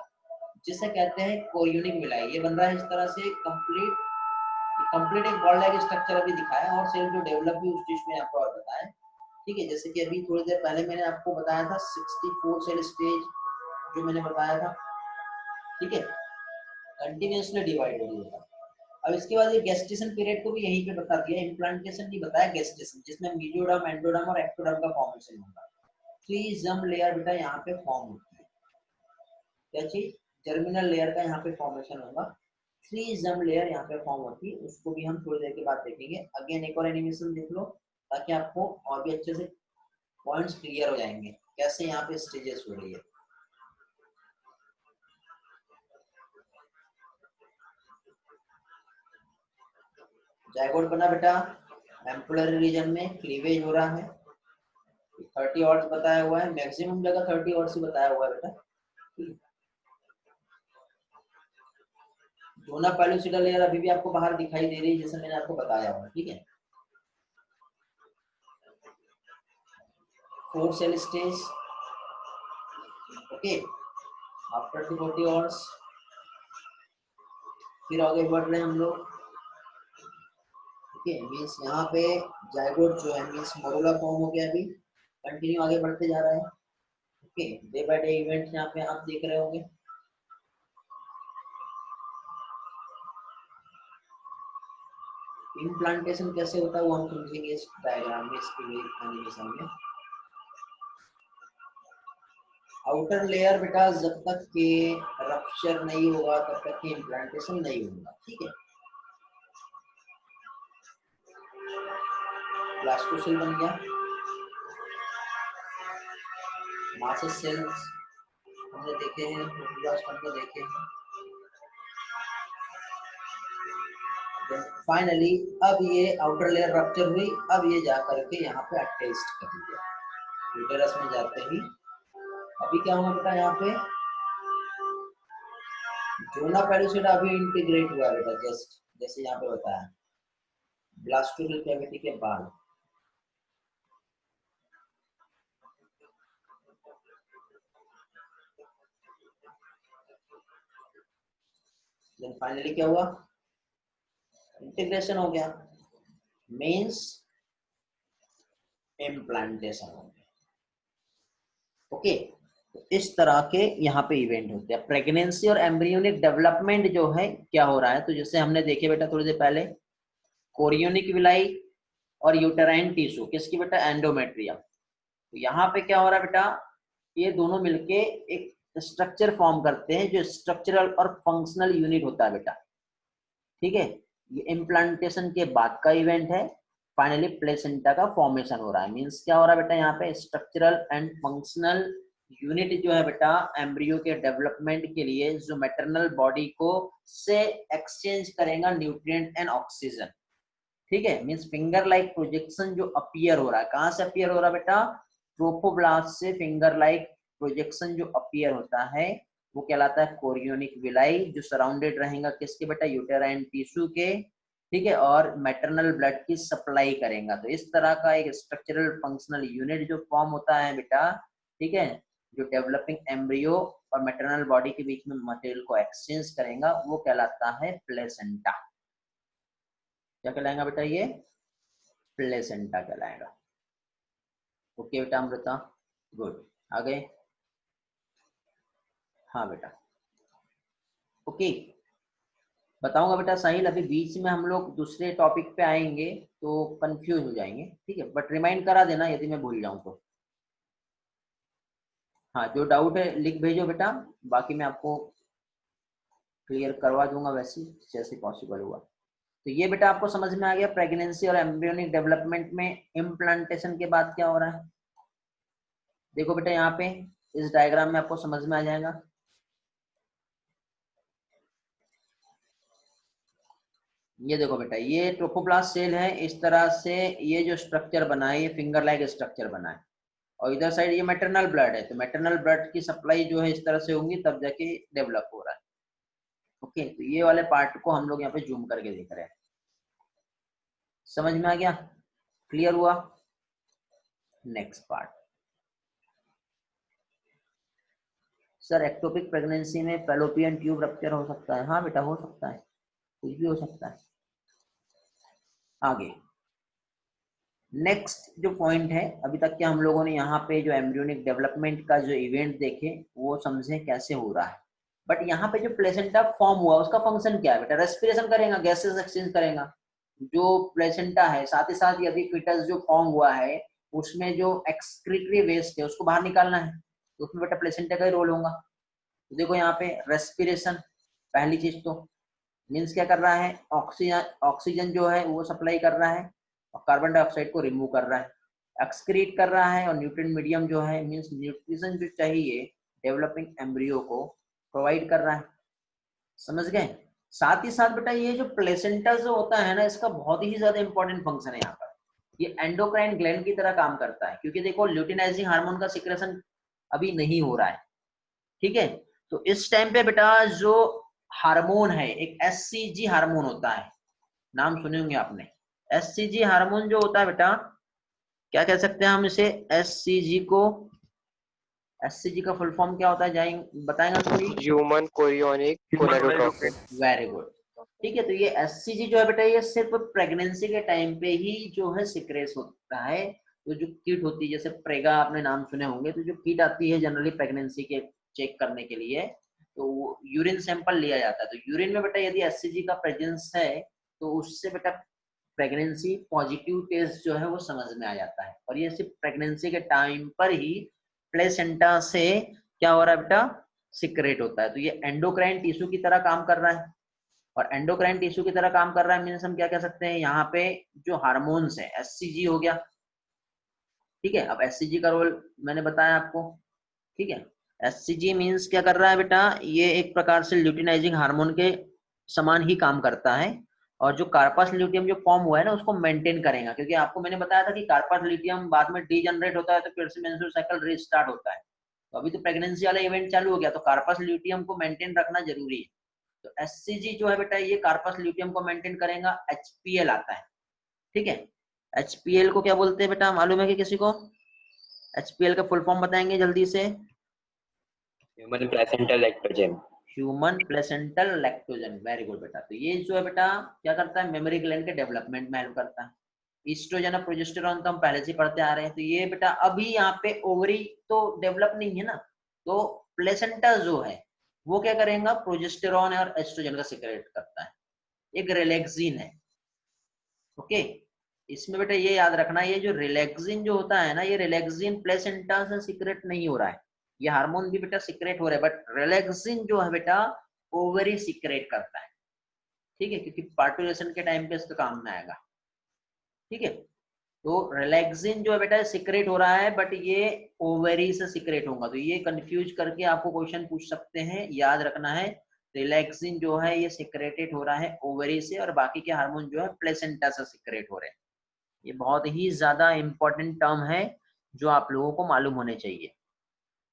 जिसे कहते हैं कोरियोनिक विलाई। ये बन रहा है इस तरह से कंप्लीट एक बॉल लाइक स्ट्रक्चर अभी दिखाया, और सेल जो डेवलप हुई उस चीज में आपको और बताया, ठीक है। जैसे कि अभी थोड़ी देर पहले मैंने आपको बताया था 64 सेल स्टेज जो मैंने बताया था, ठीक है, कंटिन्यूअसली डिवाइड हो रही है। अब इसके बाद ये गेस्टेशन पीरियड को भी यहीं पे बता दिया, इम्प्लांटेशन नहीं बताया, गेस्टेशन जिसमें मीजोडर्म, एंडोडर्म और एक्टोडर्म का फॉर्मेशन होगा। 3 जर्म लेयर बेटा यहाँ पे फॉर्म होती है, क्या चीज, जर्मिनल लेयर का यहाँ पे फॉर्मेशन होगा, 3 जर्म लेयर यहाँ पे फॉर्म होती है, उसको भी हम थोड़ी देर के बाद देखेंगे। अगेन एक और एनिमेशन देख लो ताकि आपको और भी अच्छे से पॉइंट्स क्लियर हो जाएंगे कैसे यहाँ पे स्टेजेस हो रही है। जायगोट बना बेटा, एम्पुलरी रीजन में क्लीवेज हो रहा है, 30 ऑर्ड्स बताया हुआ है, मैक्सिमम जगह 30 ऑर्ड्स ही बताया हुआ है बेटा। जोना पेलुसिडा लेयर अभी भी आपको बाहर दिखाई दे रही है जैसे मैंने आपको बताया हुआ, ठीक है। 4 cell stage, okay, after 40 hours फिर आगे बढ़ रहे हैं हम लोग, ओके। मींस यहाँ पे जायगोट जो है मींस मोरुला फॉर्म हो गया, अभी कंटिन्यू आगे बढ़ते जा रहा है, okay. Day by day events यहाँ पे आप देख रहे होंगे। इम्प्लांटेशन कैसे होता है वो हम समझेंगे इस डायग्राम में, इसके लिए एनिमेशन में। आउटर लेयर बेटा जब तक के रप्चर नहीं होगा तब तक के इम्प्लांटेशन नहीं होगा, ठीक है। ब्लास्टोसेल बन गया, मासेस सेल्स हमने देखे हैं, प्रोटोप्लास्ट हमने देखे हैं। फाइनली अब ये आउटर लेयर रप्चर हुई, अब ये जा करके यहाँ पे अटैच कर दिया यूटेरस में जाते ही। अभी क्या होगा बेटा, यहाँ पे जोना पेलुसिडा अभी इंटीग्रेट हुआ बेटा, जस्ट जैसे यहाँ पे बताया ब्लास्टोसेल कैविटी के बाद। देन फाइनली क्या हुआ, इंटीग्रेशन हो गया, मींस इम्प्लांटेशन होंगे। ओके, तो इस तरह के यहाँ पे इवेंट होते हैं। प्रेगनेंसी और एम्ब्रियोनिक डेवलपमेंट जो है क्या हो रहा है, तो जैसे हमने देखे बेटा थोड़ी देर पहले, कोरियोनिक विलाई और यूटेराइन टिश्यू, किसकी बेटा, एंडोमेट्रियम। तो यहाँ पे क्या हो रहा है बेटा, ये दोनों मिलके एक स्ट्रक्चर फॉर्म करते हैं जो स्ट्रक्चरल और फंक्शनल यूनिट होता है बेटा। ठीक है, ये इम्प्लांटेशन के बाद का इवेंट है। फाइनली प्लेसेंटा का फॉर्मेशन हो रहा है। मींस क्या हो रहा है बेटा, यहाँ पे स्ट्रक्चरल एंड फंक्शनल यूनिट जो है बेटा एम्ब्रियो के डेवलपमेंट के लिए जो मैटरनल बॉडी को से एक्सचेंज करेगा न्यूट्रिएंट एंड ऑक्सीजन। ठीक है, मींस फिंगर लाइक प्रोजेक्शन जो अपीयर हो रहा है, कहाँ से अपीयर हो रहा है बेटा, ट्रोफोब्लास्ट से फिंगर लाइक प्रोजेक्शन जो अपीयर होता है वो कहलाता है कोरियोनिक विलाई, जो सराउंडेड रहेगा किसके बेटा, यूटेराइन टिश्यू के। ठीक है, और मैटरनल ब्लड की सप्लाई करेगा। तो इस तरह का एक स्ट्रक्चरल फंक्शनल यूनिट जो फॉर्म होता है बेटा, ठीक है, जो डेवलपिंग एम्ब्रियो और मैटरनल बॉडी के बीच में मटेरियल को एक्सचेंज करेगा वो कहलाता है प्लेसेंटा। क्या कहलाएगा बेटा, ये प्लेसेंटा कहलाएगा। ओके बेटा अमृता, गुड, आगे। हाँ बेटा, ओके, बताऊंगा बेटा साहिल, अभी बीच में हम लोग दूसरे टॉपिक पे आएंगे तो कंफ्यूज हो जाएंगे। ठीक है, बट रिमाइंड करा देना यदि मैं भूल जाऊं तो। हाँ, जो डाउट है लिख भेजो बेटा, बाकी मैं आपको क्लियर करवा दूंगा वैसे जैसे पॉसिबल हुआ। तो ये बेटा आपको समझ में आ गया प्रेगनेंसी और एम्ब्रियोनिक डेवलपमेंट में इम्प्लांटेशन के बाद क्या हो रहा है। देखो बेटा यहाँ पे इस डायग्राम में आपको समझ में आ जाएगा। ये देखो बेटा, ये ट्रोफोब्लास्ट सेल है, इस तरह से ये जो स्ट्रक्चर बना है ये फिंगर लाइक स्ट्रक्चर बना है, और इधर साइड ये मैटरनल ब्लड है। तो मैटरनल ब्लड की सप्लाई जो है इस तरह से होंगी तब जाके डेवलप हो रहा है। ओके, तो ये वाले पार्ट को हम लोग यहाँ पे जूम करके देख रहे हैं। समझ में आ गया, क्लियर हुआ। Next part, sir ectopic pregnancy में फैलोपियन ट्यूब रप्चर हो सकता है। हाँ बेटा हो सकता है, कुछ भी हो सकता है। आगे नेक्स्ट जो पॉइंट है, अभी तक क्या हम लोगों ने यहाँ पे जो एम्ब्रियोनिक डेवलपमेंट का जो इवेंट देखे वो समझे कैसे हो रहा है। बट यहाँ पे जो प्लेसेंटा फॉर्म हुआ उसका फंक्शन क्या है बेटा, रेस्पिरेशन करेगा, गैसेस एक्सचेंज करेगा। जो प्लेसेंटा है साथ ही साथ यदि फिटस जो फॉर्म हुआ है उसमें जो एक्सक्रीटरी वेस्ट है उसको बाहर निकालना है, तो उसमें बेटा प्लेसेंटा का ही रोल होगा। तो देखो यहाँ पे रेस्पिरेशन पहली चीज, तो मीन्स क्या कर रहा है, ऑक्सीजन जो है वो सप्लाई कर रहा है और कार्बन डाइऑक्साइड को रिमूव कर रहा है, एक्सक्रीट कर रहा है, और न्यूट्रिएंट मीडियम जो है मीन्स न्यूट्रिशन जो चाहिए डेवलपिंग एम्ब्रियो को प्रोवाइड कर रहा है। समझ गए। साथ ही साथ बेटा ये जो प्लेसेंटा जो होता है ना, इसका बहुत ही ज्यादा इंपॉर्टेंट फंक्शन है यहाँ पर। ये एंडोक्राइन ग्लैंड की तरह काम करता है, क्योंकि देखो ल्यूटिनाइजिंग हार्मोन का सिक्रेशन अभी नहीं हो रहा है। ठीक है, तो इस टाइम पे बेटा जो हार्मोन है, एक एससीजी हार्मोन होता है, नाम सुने होंगे आपने। एससीजी हार्मोन जो होता है बेटा, क्या कह सकते हैं हम इसे, एससीजी को, एससीजी का फुल फॉर्म क्या होता है, जाएंगे बताएंगे कोई। Human chorionic gonadotropin. Very good. ठीक है, तो ये एससीजी जो है बेटा ये सिर्फ प्रेगनेंसी के टाइम पे ही जो है सिक्रेट होता है। तो जो किट होती है जैसे प्रेगा आपने नाम सुने होंगे, तो जो किट आती है जनरली प्रेगनेंसी के चेक करने के लिए, तो यूरिन सैंपल लिया जाता है। तो यूरिन में बेटा यदि एससीजी का प्रेजेंस है तो उससे बेटा प्रेगनेंसी पॉजिटिव टेस्ट जो है वो समझ में आ जाता है। और ये सिर्फ प्रेगनेंसी के टाइम पर ही प्लेसेंटा से क्या हो रहा है बेटा, सिक्रेट होता है। तो ये एंडोक्राइन टिश्यू की तरह काम कर रहा है, और एंडोक्राइन टिश्यू की तरह काम कर रहा है मीन्स हम क्या कह सकते हैं, यहाँ पे जो हार्मोन्स है एससीजी हो गया। ठीक है, अब एससीजी का रोल मैंने बताया आपको। ठीक है, एससीजी मीन्स क्या कर रहा है बेटा, ये एक प्रकार से ल्यूटिनाइजिंग हार्मोन के समान ही काम करता है, और जो कार्पस ल्यूटियम जो फॉर्म हुआ है ना उसको मेंटेन करेगा। क्योंकि आपको मैंने बताया था कि कार्पस ल्यूटियम बाद में डीजनरेट होता है तो फिर से मेंस्ट्रुअल साइकिल रीस्टार्ट होता है। तो अभी तो प्रेगनेंसी वाला इवेंट चालू हो गया, तो कार्पस ल्यूटियम को मेंटेन रखना जरूरी है। तो एससीजी जो है बेटा ये कार्पस ल्यूटियम को मेंटेन करेगा। एचपीएल आता है। ठीक है, एचपीएल को क्या बोलते हैं बेटा, मालूम है कि किसी को? एचपीएल का फुल फॉर्म बताएंगे जल्दी से। Human placenta lactogen. Human placental lactogen, very good बेटा। तो ये जो है बेटा क्या करता है, मेमोरी ग्लैंड के डेवलपमेंट में हेल्प करता है। ईस्ट्रोजन और प्रोजेस्टेरॉन तो हम पहले से पढ़ते आ रहे हैं। तो ये बेटा अभी यहाँ पे ओवरी तो डेवलप नहीं है ना, तो प्लेसेंटा जो है वो क्या करेगा, प्रोजेस्टेरॉन और एस्ट्रोजन का सिक्रेट करता है, एक रिलैक्सिन है। ओके, इसमें बेटा ये याद रखना, ये जो रिलैक्सिन जो होता है ना, ये रिलैक्सिन प्लेसेंटा से सिक्रेट नहीं हो रहा है, ये हार्मोन भी बेटा सिक्रेट हो रहा है, बट रिलैक्सिन जो है बेटा ओवरी सिक्रेट करता है। ठीक है, क्योंकि पार्टुलेशन के टाइम पे इसका काम में आएगा। ठीक है, तो रिलैक्सिन जो है बेटा सिक्रेट हो रहा है, बट ये ओवरी से सिक्रेट होगा, तो ये कंफ्यूज करके आपको क्वेश्चन पूछ सकते हैं। याद रखना है रिलैक्सिन जो है ये सिक्रेटेड हो रहा है ओवरी से, और बाकी के हार्मोन जो है प्लेसेंटा से सिक्रेट हो रहे हैं। ये बहुत ही ज्यादा इंपॉर्टेंट टर्म है जो आप लोगों को मालूम होने चाहिए।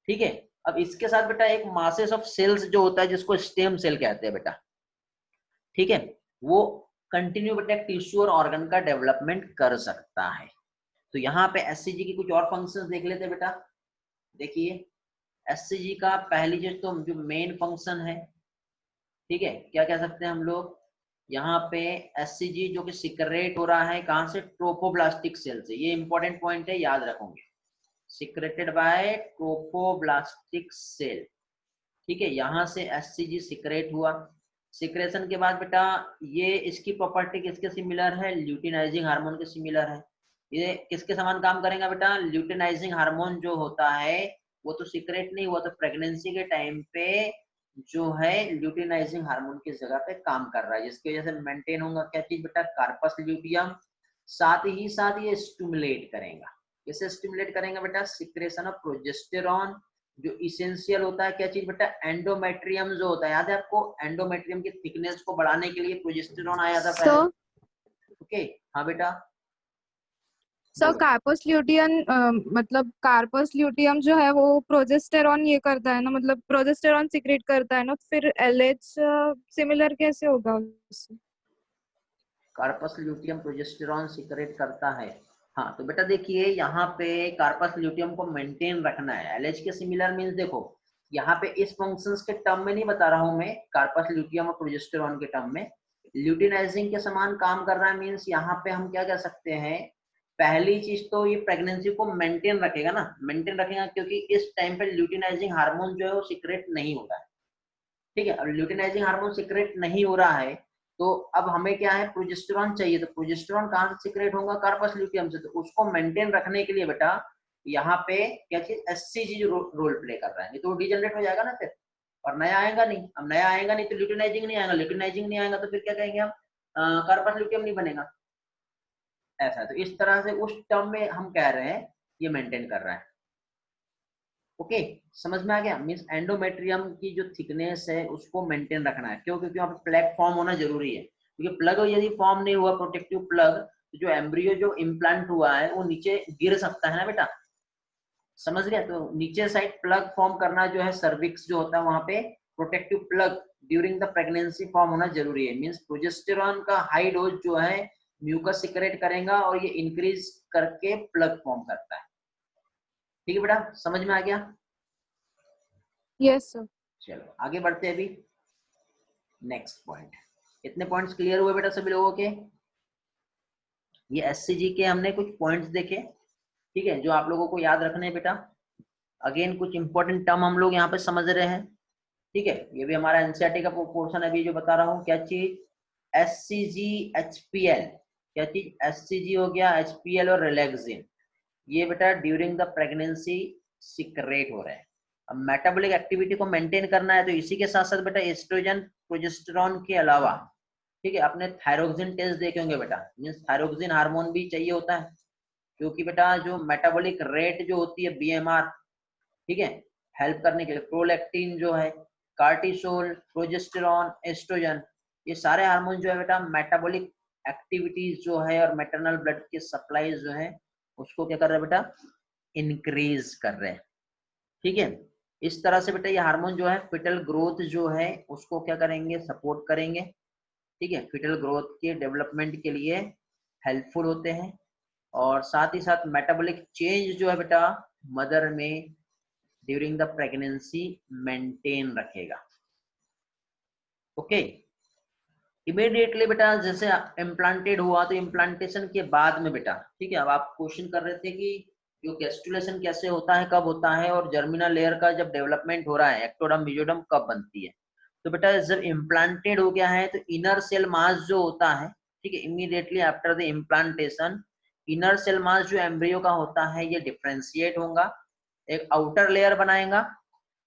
ठीक है, अब इसके साथ बेटा एक मासेस ऑफ सेल्स जो होता है जिसको स्टेम सेल कहते हैं बेटा, ठीक है, वो कंटिन्यू बेटा टिश्यू और ऑर्गन का डेवलपमेंट कर सकता है। तो यहाँ पे एससीजी की कुछ और फंक्शंस देख लेते हैं बेटा। देखिए एससीजी का पहली चीज तो जो मेन फंक्शन है, ठीक है, क्या कह सकते हैं हम लोग, यहाँ पे एससीजी जो कि सिक्रेट हो रहा है कहाँ से, ट्रोफोब्लास्टिक सेल से। ये इंपॉर्टेंट पॉइंट है, याद रखोगे, सिक्रेटेड बाय ट्रोफोब्लास्टिक सेल। ठीक है, यहाँ से एससीजी सिक्रेट हुआ। सिक्रेशन के बाद बेटा ये इसकी प्रॉपर्टी किसके सिमिलर है, ल्यूटिनाइजिंग हार्मोन के सिमिलर है। ये किसके समान काम करेगा बेटा, ल्यूटिनाइजिंग हार्मोन जो होता है वो तो सिक्रेट नहीं हुआ, तो प्रेगनेंसी के टाइम पे जो है ल्यूटिनाइजिंग हार्मोन की जगह पे काम कर रहा है, जिसकी वजह से मेंटेन होगा क्या चीज बेटा, कार्पस ल्यूटियम। साथ ही साथ ये स्टिमुलेट करेगा, किसे स्टिमुलेट करेगा बेटा, सिक्रेशन ऑफ प्रोजेस्टेरॉन, जो इसेंशियल होता है क्या चीज बेटा, एंडोमेट्रियम जो होता है, याद है आपको, एंडोमेट्रियम की थिकनेस को बढ़ाने के लिए प्रोजेस्टेरॉन आया था पहले। ओके, हाँ बेटा। सर कार्पस ल्यूटियम मतलब कार्पस ल्यूटियम जो है वो प्रोजेस्टेरॉन ये करता है ना, मतलब प्रोजेस्टेरॉन सिक्रेट करता है ना, तो फिर एलएच सिमिलर कैसे होगा उससे? कार्पस ल्यूटियम प्रोजेस्टेरॉन सिक्रेट करता है, हाँ। तो बेटा देखिए यहाँ पे कार्पस ल्यूटियम को मेंटेन रखना है, एलएच के सिमिलर मींस देखो यहाँ पे इस फंक्शंस के टर्म में नहीं बता रहा हूं मैं, कार्पस ल्यूटियम और प्रोजेस्टेरॉन के टर्म में ल्यूटिनाइजिंग के समान काम कर रहा है, मींस यहाँ पे हम क्या कह सकते हैं, पहली चीज तो ये प्रेगनेंसी को मेंटेन रखेगा ना, मेंटेन रखेगा क्योंकि इस टाइम पे ल्यूटिनाइजिंग हार्मोन जो है वो सिक्रेट नहीं हो रहा है। ठीक है, अब ल्यूटिनाइजिंग हार्मोन सिक्रेट नहीं हो रहा है, तो अब हमें क्या है, प्रोजेस्टेरॉन चाहिए, तो प्रोजेस्टेरॉन कहाँ से सिक्रेट होगा, कार्पस ल्यूटियम से। तो उसको मेंटेन रखने के लिए बेटा यहाँ पे क्या चीज, एससीजी रोल प्ले कर रहा है, नहीं तो वो डिजनरेट हो जाएगा ना फिर, और नया आएगा नहीं। अब नया आएगा नहीं तो ल्यूटिनाइजिंग नहीं आएगा, ल्यूटिनाइजिंग नहीं आएगा तो फिर क्या कहेंगे हम, कार्पस ल्यूटियम नहीं बनेगा, ऐसा। तो इस तरह से उस टर्म में हम कह रहे हैं ये मेंटेन कर रहा है। ओके, समझ में आ गया, मींस एंडोमेट्रियम की जो थिकनेस है उसको मेंटेन रखना है, क्यों, क्योंकि वहाँ पे प्लग फॉर्म होना जरूरी है, क्योंकि प्लग यदि फॉर्म नहीं हुआ, प्रोटेक्टिव प्लग, तो जो एम्ब्रियो जो इम्प्लांट हुआ है वो नीचे गिर सकता है ना बेटा, समझ गया। तो नीचे साइड प्लग फॉर्म करना जो है, सर्विक्स जो होता है वहां पे protective plug during the pregnancy form होना जरूरी है। मींस प्रोजेस्टेरॉन का हाई डोज जो है म्यूकस सिक्रेट करेगा और ये इंक्रीज करके प्लग फॉर्म करता है। ठीक है बेटा, समझ में आ गया? Yes sir. चलो आगे बढ़ते हैं अभी नेक्स्ट पॉइंट। इतने पॉइंट्स क्लियर हुए बेटा सभी लोगों के? ये एससीजी के हमने कुछ पॉइंट्स देखे, ठीक है, जो आप लोगों को याद रखने हैं बेटा। अगेन कुछ इंपॉर्टेंट टर्म हम लोग यहाँ पे समझ रहे हैं, ठीक है, ये भी हमारा एनसीईआरटी का पोर्शन है अभी जो बता रहा हूँ। क्या चीज, एससीजी एचपीएल, क्या चीज, एससीजी हो गया, एचपीएल और रिलैक्सिन, ये बेटा ड्यूरिंग द प्रेगनेंसी सिक्रेट हो रहे हैं। अब मेटाबॉलिक एक्टिविटी को मेंटेन करना है, तो इसी के साथ साथ बेटा एस्ट्रोजन प्रोजेस्टेरॉन के अलावा, ठीक है, अपने थायरोक्सिन टेस्ट देखे होंगे बेटा, मींस थायरोक्सिन हार्मोन भी चाहिए होता है, क्योंकि बेटा जो मेटाबॉलिक रेट जो होती है बीएमआर, ठीक है, हेल्प करने के लिए प्रोलैक्टिन जो है, कार्टिसोल, प्रोजेस्टेरॉन, एस्ट्रोजन, ये सारे हार्मोन जो है बेटा मेटाबॉलिक एक्टिविटीज जो है और मैटरनल ब्लड के सप्लाई जो है उसको क्या कर रहे हैं बेटा, इंक्रीज कर रहे हैं। ठीक है, इस तरह से बेटा ये हार्मोन जो है फिटल ग्रोथ जो है उसको क्या करेंगे, सपोर्ट करेंगे। ठीक है, फिटल ग्रोथ के डेवलपमेंट के लिए हेल्पफुल होते हैं, और साथ ही साथ मेटाबॉलिक चेंज जो है बेटा मदर में ड्यूरिंग द प्रेगनेंसी मेंटेन रखेगा। ओके, इमीडिएटली बेटा जैसे इम्प्लांटेड हुआ तो इम्प्लांटेशन के बाद में बेटा, ठीक है, अब आप क्वेश्चन कर रहे थे कि जो गैस्ट्रुलेशन कैसे होता है, कब होता है, और जर्मिनल लेयर का जब डेवलपमेंट हो रहा है, एक्टोडर्म मेसोडर्म कब बनती है। तो बेटा जब इम्प्लांटेड हो गया है तो इनर सेल मास जो होता है, ठीक है, immediately after the implantation inner cell mass जो एम्ब्रियो का होता है ये डिफरेंशिएट होगा, एक आउटर लेयर बनाएगा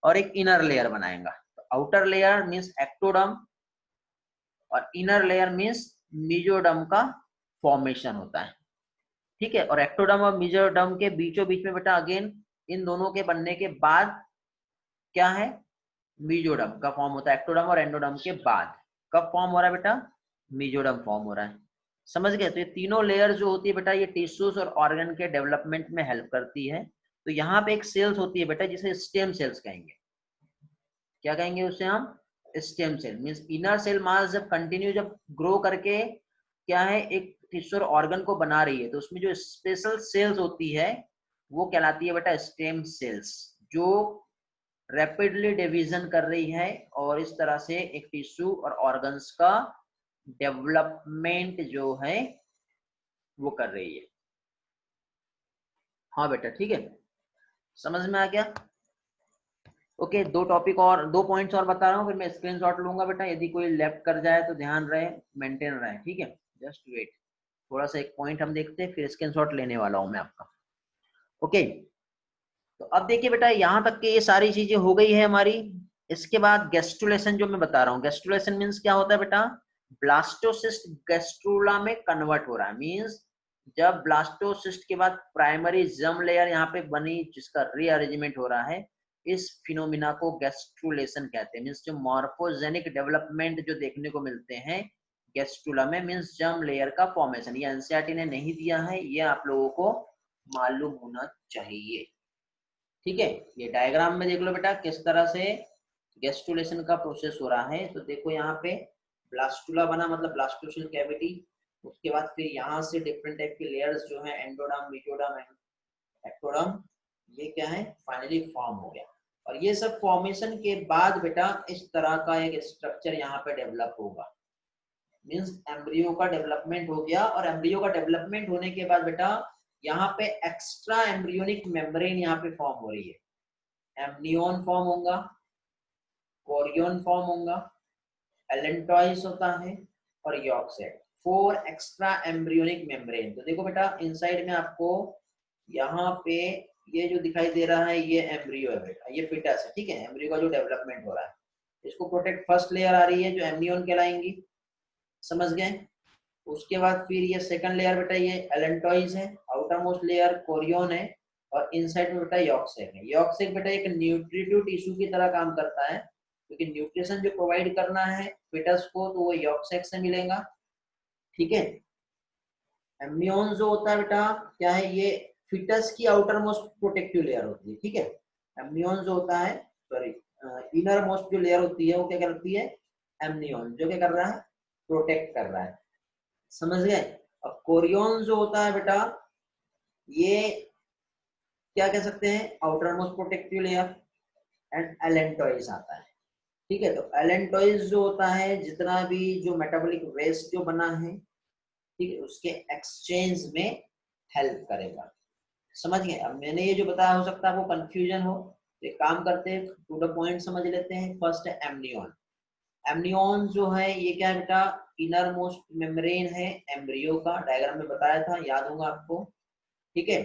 और एक इनर लेयर बनाएगा। तो आउटर लेयर मीन्स एक्टोडर्म और इनर लेयर मीन्स मेसोडर्म का फॉर्मेशन होता है, ठीक है। और एक्टोडर्म और मेसोडर्म के बीचों बीच में बेटा अगेन इन दोनों के बनने के बाद क्या है, मेसोडर्म का फॉर्म होता है। एक्टोडर्म और एंडोडर्म के बाद कब फॉर्म हो रहा है बेटा, मेसोडर्म फॉर्म हो रहा है, समझ गए। तो ये तीनों लेयर जो होती है बेटा ये टिश्यूज और ऑर्गन के डेवलपमेंट में हेल्प करती है। तो यहाँ पे एक सेल्स होती है बेटा जिसे स्टेम सेल्स कहेंगे। क्या कहेंगे उसे हम, stem cell. Means inner cell mass जब कंटिन्यू जब ग्रो करके क्या है एक टिश्यू और ऑर्गन को बना रही है तो उसमें जो स्पेशल सेल्स होती है वो कहलाती है बेटा स्टेम सेल्स, जो रैपिडली डिवीजन कर रही है और इस तरह से एक टिश्यू और ऑर्गन्स का डेवलपमेंट जो है वो कर रही है। हाँ बेटा ठीक है, समझ में आ गया। ओके, दो टॉपिक और दो पॉइंट्स और बता रहा हूँ, फिर मैं स्क्रीनशॉट लूंगा बेटा, यदि कोई लेफ्ट कर जाए तो ध्यान रहे, मेंटेन रहे, ठीक है। जस्ट वेट, थोड़ा सा एक पॉइंट हम देखते हैं फिर स्क्रीनशॉट लेने वाला हूँ मैं आपका। ओके, तो अब देखिए बेटा यहाँ तक के ये सारी चीजें हो गई है हमारी। इसके बाद गैस्ट्रुलेशन जो मैं बता रहा हूँ, गैस्ट्रुलेशन मीन्स क्या होता है बेटा, ब्लास्टोसिस्ट गैस्ट्रुला में कन्वर्ट हो रहा है। मीन्स जब ब्लास्टोसिस्ट के बाद प्राइमरी जर्म लेयर यहाँ पे बनी जिसका रीअरेंजमेंट हो रहा है, इस फिनोमिना को गैस्ट्रुलेशन कहते हैं। मीन्स जो मॉर्फोजेनिक डेवलपमेंट जो देखने को मिलते हैं गैस्ट्रुला में, मीन्स जर्म लेयर का फॉर्मेशन। ये एनसीईआरटी ने नहीं दिया है, ये आप लोगों को मालूम होना चाहिए, ठीक है। ये डायग्राम में देख लो बेटा किस तरह से गैस्ट्रुलेशन का प्रोसेस हो रहा है। तो देखो यहाँ पे ब्लास्टुला बना, मतलब ब्लास्टोसिल कैविटी, उसके बाद फिर यहाँ से डिफरेंट टाइप के लेयर्स जो है एंडोडर्म, मेसोडर्म, एक्टोडर्म, ये क्या है फाइनली फॉर्म हो गया। और ये सब फॉर्मेशन के बाद बेटा इस तरह का एक स्ट्रक्चर यहाँ पे डेवलप होगा। मीन्स एम्ब्रियो का डेवलपमेंट हो गया, और एम्ब्रियो का डेवलपमेंट होने के बाद बेटा यहाँ पे एक्स्ट्रा एम्ब्रियोनिक मेम्ब्रेन यहाँ पे फॉर्म हो रही है। एम्नियोन फॉर्म होगा, कोरियन फॉर्म होगा, एलेंटॉइस होता है और York set, 4 extra embryonic membrane. तो देखो बेटा इनसाइड में आपको यहाँ पे ये जो दिखाई दे रहा है ये एम्ब्रियो है बेटा, ये फिटस है, ठीक है। एम्ब्रियो का जो डेवलपमेंट हो रहा है इसको प्रोटेक्ट फर्स्ट लेयर आ रही है जो एम्नियोन कहलाएंगी, समझ गए। उसके बाद फिर ये सेकंड लेयर बेटा ये एलेंटॉइस है, आउटर मोस्ट लेयर कोरियन है, और इनसाइड में बेटा यॉर्क सेक है। यॉर्क सेक बेटा एक न्यूट्रिटिव टिश्यू की तरह काम करता है, क्योंकि न्यूट्रिशन जो प्रोवाइड करना है फिटस को तो वो यॉर्क सेक से मिलेगा, ठीक है। एम्नियोन जो होता है बेटा क्या है, ये फिटस की आउटर मोस्ट प्रोटेक्टिव लेयर होती है, ठीक है। एम्नियोन जो होता है, सॉरी इनर मोस्ट जो लेयर होती है वो क्या करती है, एम्नियोन, जो क्या कर रहा है प्रोटेक्ट कर रहा है, समझ गए। अब कोरियन जो होता है बेटा ये क्या कह सकते हैं, outer most protective layer, and allantois आता है, ठीक है। तो एलेंटॉइस जो होता है जितना भी जो मेटाबॉलिक वेस्ट जो बना है, ठीक है, उसके एक्सचेंज में हेल्प करेगा, समझ गए। अब मैंने ये जो बताया हो सकता है आपको कंफ्यूजन हो, तो एक काम करते हैं टू द पॉइंट समझ लेते हैं। फर्स्ट है एम्नियोन। एम्नियोन जो है ये क्या है बेटा, इनर मोस्ट मेम्ब्रेन है एम्ब्रियो का, डायग्राम में बताया था, याद होगा आपको, ठीक है।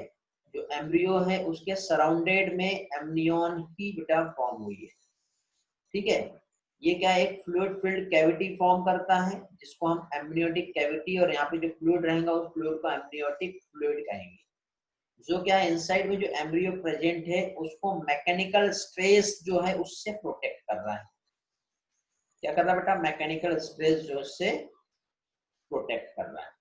जो एम्ब्रियो है उसके सराउंडेड में एम्नियोन की बेटा फॉर्म हुई है, ठीक है। ये क्या है, एक फ्लूइड फिल्ड कैविटी फॉर्म करता है जिसको हम एम्नियोटिक कैविटी, और यहाँ पे जो फ्लूइड रहेगा उस फ्लूइड को एम्नियोटिक फ्लूइड कहेंगे। जो क्या है इनसाइड में जो एम्ब्रियो प्रेजेंट है उसको मैकेनिकल स्ट्रेस जो है उससे प्रोटेक्ट कर रहा है। क्या कर रहा है बेटा, मैकेनिकल स्ट्रेस जो उससे प्रोटेक्ट कर रहा है।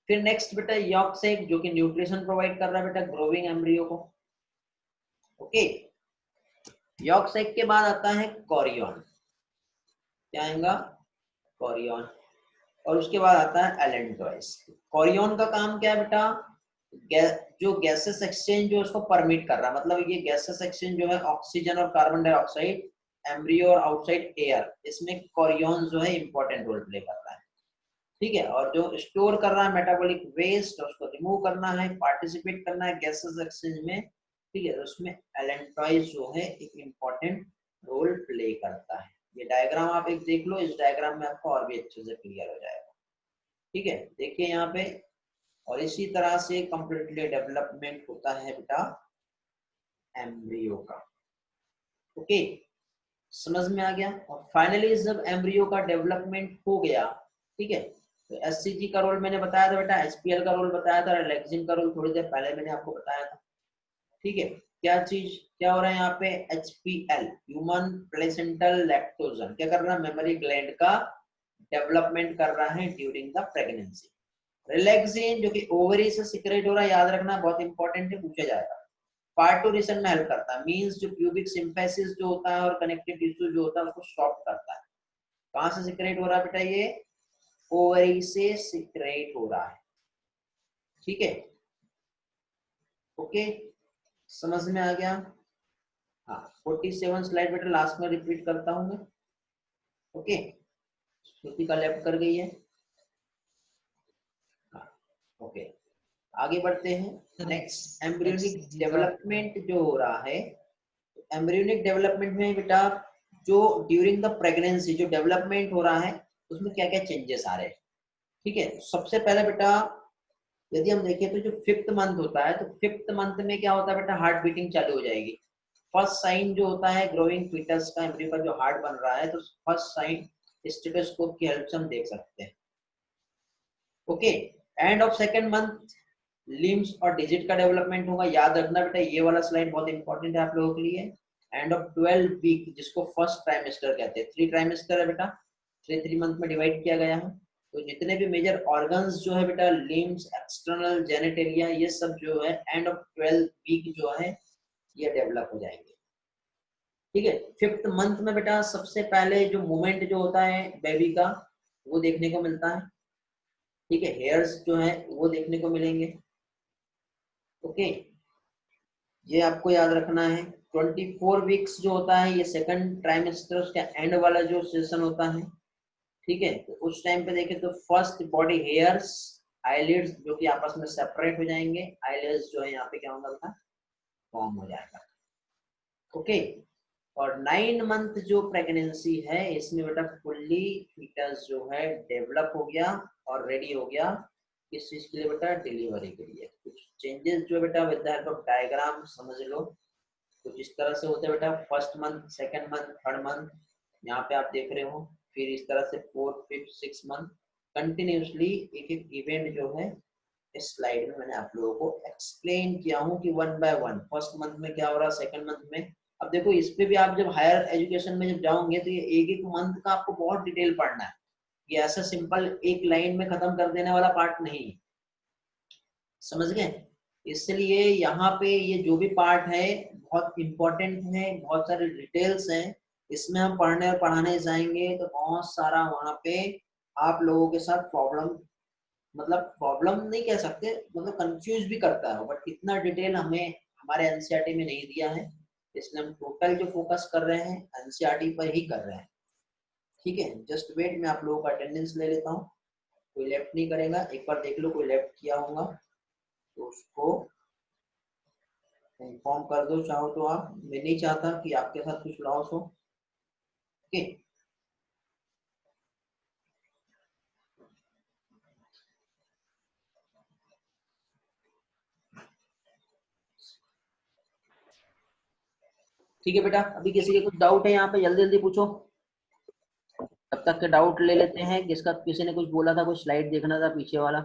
फिर नेक्स्ट बेटा यॉर्क सेक, जो कि न्यूट्रिशन प्रोवाइड कर रहा है बेटा ग्रोविंग एम्ब्रियो को, ओके। यॉर्क सेक के बाद आता है कोरियन, क्या आएगा कोरियन, और उसके बाद आता है एलेंटॉइस। कोरियन का काम क्या है बेटा, जो गैसेस एक्सचेंज जो उसको परमिट कर रहा है, मतलब ये गैसेस एक्सचेंज जो है ऑक्सीजन और कार्बन डाइऑक्साइड एम्ब्रियो और आउटसाइड एयर, इसमें कोरियन जो है इंपॉर्टेंट रोल प्ले कर रहा है, ठीक है। और जो स्टोर कर रहा है मेटाबॉलिक वेस्ट, उसको रिमूव करना है, पार्टिसिपेट करना है गैसेस एक्सचेंज में, ठीक है, उसमें एलेंट्राइज जो है एक इम्पोर्टेंट रोल प्ले करता है। ये डायग्राम आप एक देख लो, इस डायग्राम में आपको और भी अच्छे से क्लियर हो जाएगा, ठीक है। देखिए यहाँ पे, और इसी तरह से कंप्लीटली डेवलपमेंट होता है बेटा एम्ब्रियो का, ओके, समझ में आ गया। और फाइनली जब एम्ब्रियो का डेवलपमेंट हो गया, ठीक है, तो एससीजी का रोल मैंने बताया था बेटा, एचपीएल का रोल बताया था, रिलैक्सिन का रोल थोड़ी देर पहले मैंने आपको बताया था, ठीक है। क्या चीज क्या हो रहा है यहाँ पे, एचपीएल ह्यूमन प्लेसेंटल लैक्टोजन क्या कर रहा है, मेमोरी ग्लैंड का डेवलपमेंट कर रहा है ड्यूरिंग द प्रेगनेंसी। रिलैक्सिन जो कि ओवरी से सिक्रेट हो रहा है, याद रखना बहुत इंपॉर्टेंट है, पूछा जाएगा। पार्टोरेशन में हेल्प करता है, मींस जो प्यूबिक सिंपैसिस जो होता है और कनेक्टिव टिश्यू जो होता है उसको स्टॉप करता है। कहां से सिक्रेट हो रहा है बेटा, ये ओवरी से सिक्रेट हो रहा है, ठीक है, ओके, समझ में आ गया। हाँ 47 स्लाइड बेटा लास्ट में रिपीट करता हूं मैं, ओके, श्रुति का लेफ्ट कर गई है, हाँ ओके, आगे बढ़ते हैं। नेक्स्ट एम्ब्रियोनिक डेवलपमेंट जो हो रहा है, एम्ब्रियोनिक डेवलपमेंट में बेटा जो ड्यूरिंग द प्रेगनेंसी जो डेवलपमेंट हो रहा है उसमें क्या क्या चेंजेस आ रहे हैं, ठीक है। सबसे पहले बेटा यदि हम देखें तो जो 5th मंथ होता है, तो 5th मंथ में क्या होता है बेटा, हार्ट बीटिंग चालू हो जाएगी। फर्स्ट साइन जो होता है ग्रोइंग फीटस का, एम्ब्रियो का जो हार्ट बन रहा है, तो फर्स्ट साइन स्टेथोस्कोप की हेल्प से हम देख सकते हैं, okay. End of 2nd month limbs और डिजिट का डेवलपमेंट होगा, याद रखना बेटा ये वाला स्लाइड बहुत इंपॉर्टेंट है आप लोगों के लिए। एंड ऑफ 12 वीक जिसको फर्स्ट ट्राइमेस्टर कहते हैं, 3 ट्राइमेस्टर है बेटा, 3 मंथ में डिवाइड किया गया है, तो जितने भी मेजर ऑर्गन्स जो है बेटा, लिम्स, एक्सटर्नल जेनिटेलिया, ये सब जो है एंड ऑफ 12 वीक जो है ये डेवलप हो जाएंगे, ठीक है। 5th मंथ में बेटा सबसे पहले जो मूवमेंट जो होता है बेबी का वो देखने को मिलता है, ठीक है, हेयर्स जो है वो देखने को मिलेंगे, ओके, ये आपको याद रखना है। 24 वीक्स जो होता है ये 2nd ट्राइमेस्टर का एंड वाला जो सेशन होता है, ठीक है, तो उस टाइम पे देखें तो फर्स्ट बॉडी हेयर्स, आईलिड्स जो कि आपस में सेपरेट हो जाएंगे, आईलिड्स जो है यहाँ पे क्या होगा बेटा, फॉर्म हो जाएगा, ओके। और 9 मंथ जो प्रेगनेंसी है इसमें बेटा फुल्ली फीटस जो है डेवलप हो गया और रेडी हो गया किस चीज के लिए बेटा, डिलीवरी के लिए। कुछ चेंजेस जो बेटा with the help of diagram समझ लो, कुछ इस तरह से होते हैं बेटा, 1st month, 2nd month, 3rd month, यहाँ पे आप देख रहे हो, फिर इस तरह से 4th, 5th, 6th month continuously एक एक इवेंट जो है इस स्लाइड में मैंने आप लोगों को एक्सप्लेन किया हूँ कि 1 by 1 फर्स्ट मंथ में क्या हो रहा है, 2nd मंथ में। अब देखो इस पे भी आप जब हायर एजुकेशन में जब जाओगे तो ये एक एक मंथ का आपको बहुत डिटेल पढ़ना है, ये ऐसा सिंपल एक लाइन में खत्म कर देने वाला पार्ट नहीं, समझ गए। इसलिए यहाँ पे ये जो भी पार्ट है बहुत इंपॉर्टेंट है, बहुत सारे डिटेल्स हैं, इसमें हम पढ़ने और पढ़ाने जाएंगे तो बहुत सारा वहाँ पे आप लोगों के साथ प्रॉब्लम, मतलब प्रॉब्लम नहीं कह सकते, मतलब कंफ्यूज भी करता है, बट इतना डिटेल हमें हमारे एनसीईआरटी में नहीं दिया है, इसलिए हम टोटल जो फोकस कर रहे हैं एनसीईआरटी पर ही कर रहे हैं, ठीक है। जस्ट वेट, मैं आप लोगों का अटेंडेंस ले लेता हूँ, कोई लेफ्ट नहीं करेगा, एक बार देख लो कोई लेफ्ट किया होगा तो उसको इन्फॉर्म कर दो, चाहो तो आप, मैं नहीं चाहता कि आपके साथ कुछ लॉस हो, ओके। ठीक है बेटा, अभी किसी के कुछ डाउट है यहाँ पे, जल्दी जल्दी पूछो, तब तक के डाउट ले लेते हैं। किसका, किसी ने कुछ बोला था, कुछ स्लाइड देखना था पीछे वाला,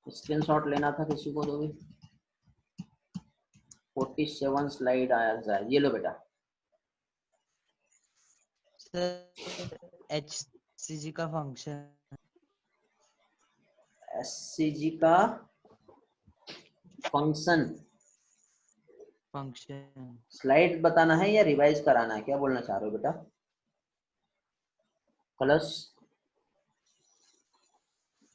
स्क्रीनशॉट लेना था किसी को, तो भी 47 स्लाइड आया जाए, ये लो बेटा। HCG का फंक्शन, एससीजी का फंक्शन स्लाइड बताना है या रिवाइज कराना है, क्या बोलना चाह रहे हो बेटा? प्लस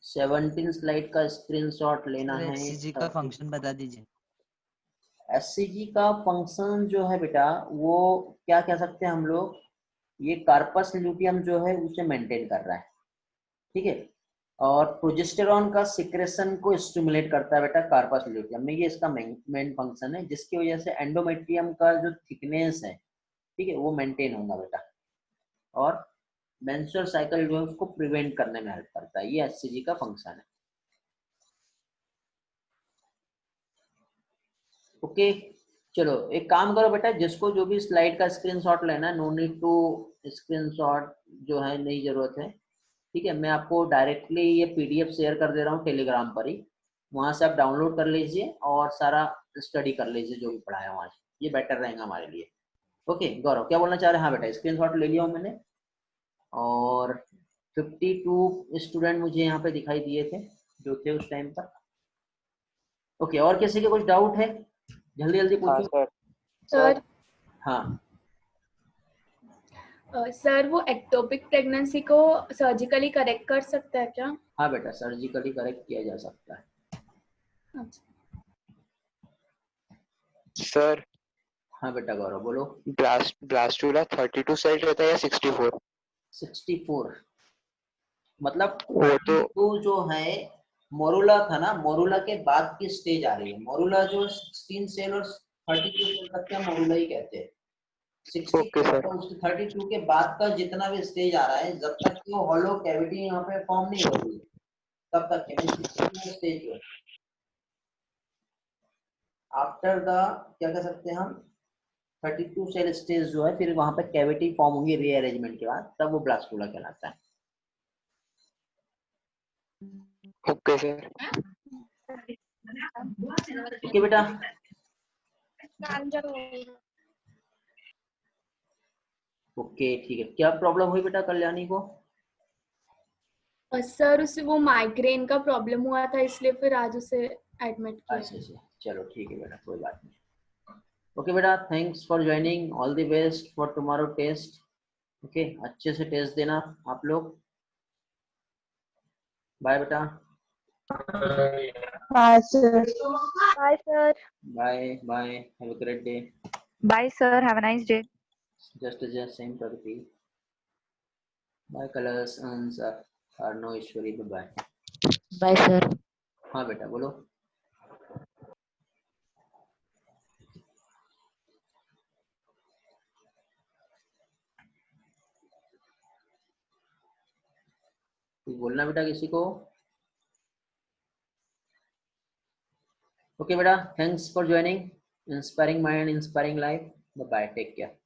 17 स्लाइड का स्क्रीनशॉट लेना है। HCG का फंक्शन बता दीजिए। एससीजी का फंक्शन जो है बेटा वो क्या कह सकते हैं हम लोग, ये कार्पस ल्यूटियम जो है उसे मेंटेन कर रहा है, ठीक है। और प्रोजेस्टेरॉन का सिक्रेशन को स्टिमुलेट करता है बेटा कार्पस ल्यूटियम में, ये इसका मेन फंक्शन है, जिसकी वजह से एंडोमेट्रियम का जो थिकनेस है, ठीक है, वो मेंटेन होगा बेटा, और मेंस्ट्रुअल साइकिल जो है उसको प्रिवेंट करने में हेल्प करता है। ये एचसीजी का फंक्शन है। ओके, चलो एक काम करो बेटा, जिसको जो भी स्लाइड का स्क्रीनशॉट लेना है, नो नीड टू स्क्रीनशॉट जो है, नहीं जरूरत है, ठीक है। मैं आपको डायरेक्टली ये पीडीएफ शेयर कर दे रहा हूँ टेलीग्राम पर ही, वहां से आप डाउनलोड कर लीजिए और सारा स्टडी कर लीजिए जो भी पढ़ा है वहां से, ये बेटर रहेगा हमारे लिए। ओके गौरव क्या बोलना चाह रहे हैं? हाँ बेटा स्क्रीनशॉट ले लिया हूँ मैंने, और 52 स्टूडेंट मुझे यहाँ पे दिखाई दिए थे जो थे उस टाइम पर। ओके, और किसी के कुछ डाउट है? जल्दी जल्दी हाँ पूछो। सर। हाँ सर वो एक्टोपिक प्रेगनेंसी को सर्जिकली करेक्ट कर सकता है क्या? हाँ बेटा सर्जिकली करेक्ट किया जा सकता है। सर हाँ बेटा गौरव बोलो। ब्लास्टुला 32 सेल रहता है या 64? 64 मतलब वो तो 32 जो है मोरुला था ना, मोरुला के बाद की स्टेज आ रही है। मोरुला जो 16 सेल और 32 सेल तक का मोरुला ही कहते हैं। 64 ओके सर। तो उसके 32 के बाद का जितना भी स्टेज आ रहा है, जब तक कि वो हॉलो कैविटी यहाँ पे फॉर्म नहीं हो रही है तब तक के स्टेज जो है। आफ्टर द क्या कह सकते हैं हम, 32 सेल स्टेज जो है, फिर वहां पे कैविटी फॉर्म होंगी रीअरेंजमेंट के बाद, तब वो ब्लास्टुला कहलाता है। Okay sir. ओके बेटा, ओके ठीक है। क्या प्रॉब्लम हुई बेटा कल्याणी को? सर उसे वो माइग्रेन का प्रॉब्लम हुआ था, इसलिए फिर आज उसे एडमिट किया। अच्छा चलो ठीक है बेटा, कोई बात नहीं। ओके बेटा, thanks for joining, all the best for tomorrow test. Okay अच्छे से टेस्ट देना आप लोग। बाय बेटा। Hi, sir. Bye, sir. Bye bye, have a great day. Bye, sir. Have a nice day. Just same Pragati. Bye colours answer no Ishwari, bye. Bye, sir. हाँ बेटा बोलो। कुछ बोलना बेटा किसी को? ओके बेटा, thanks for joining inspiring mind inspiring life. Bye, take care.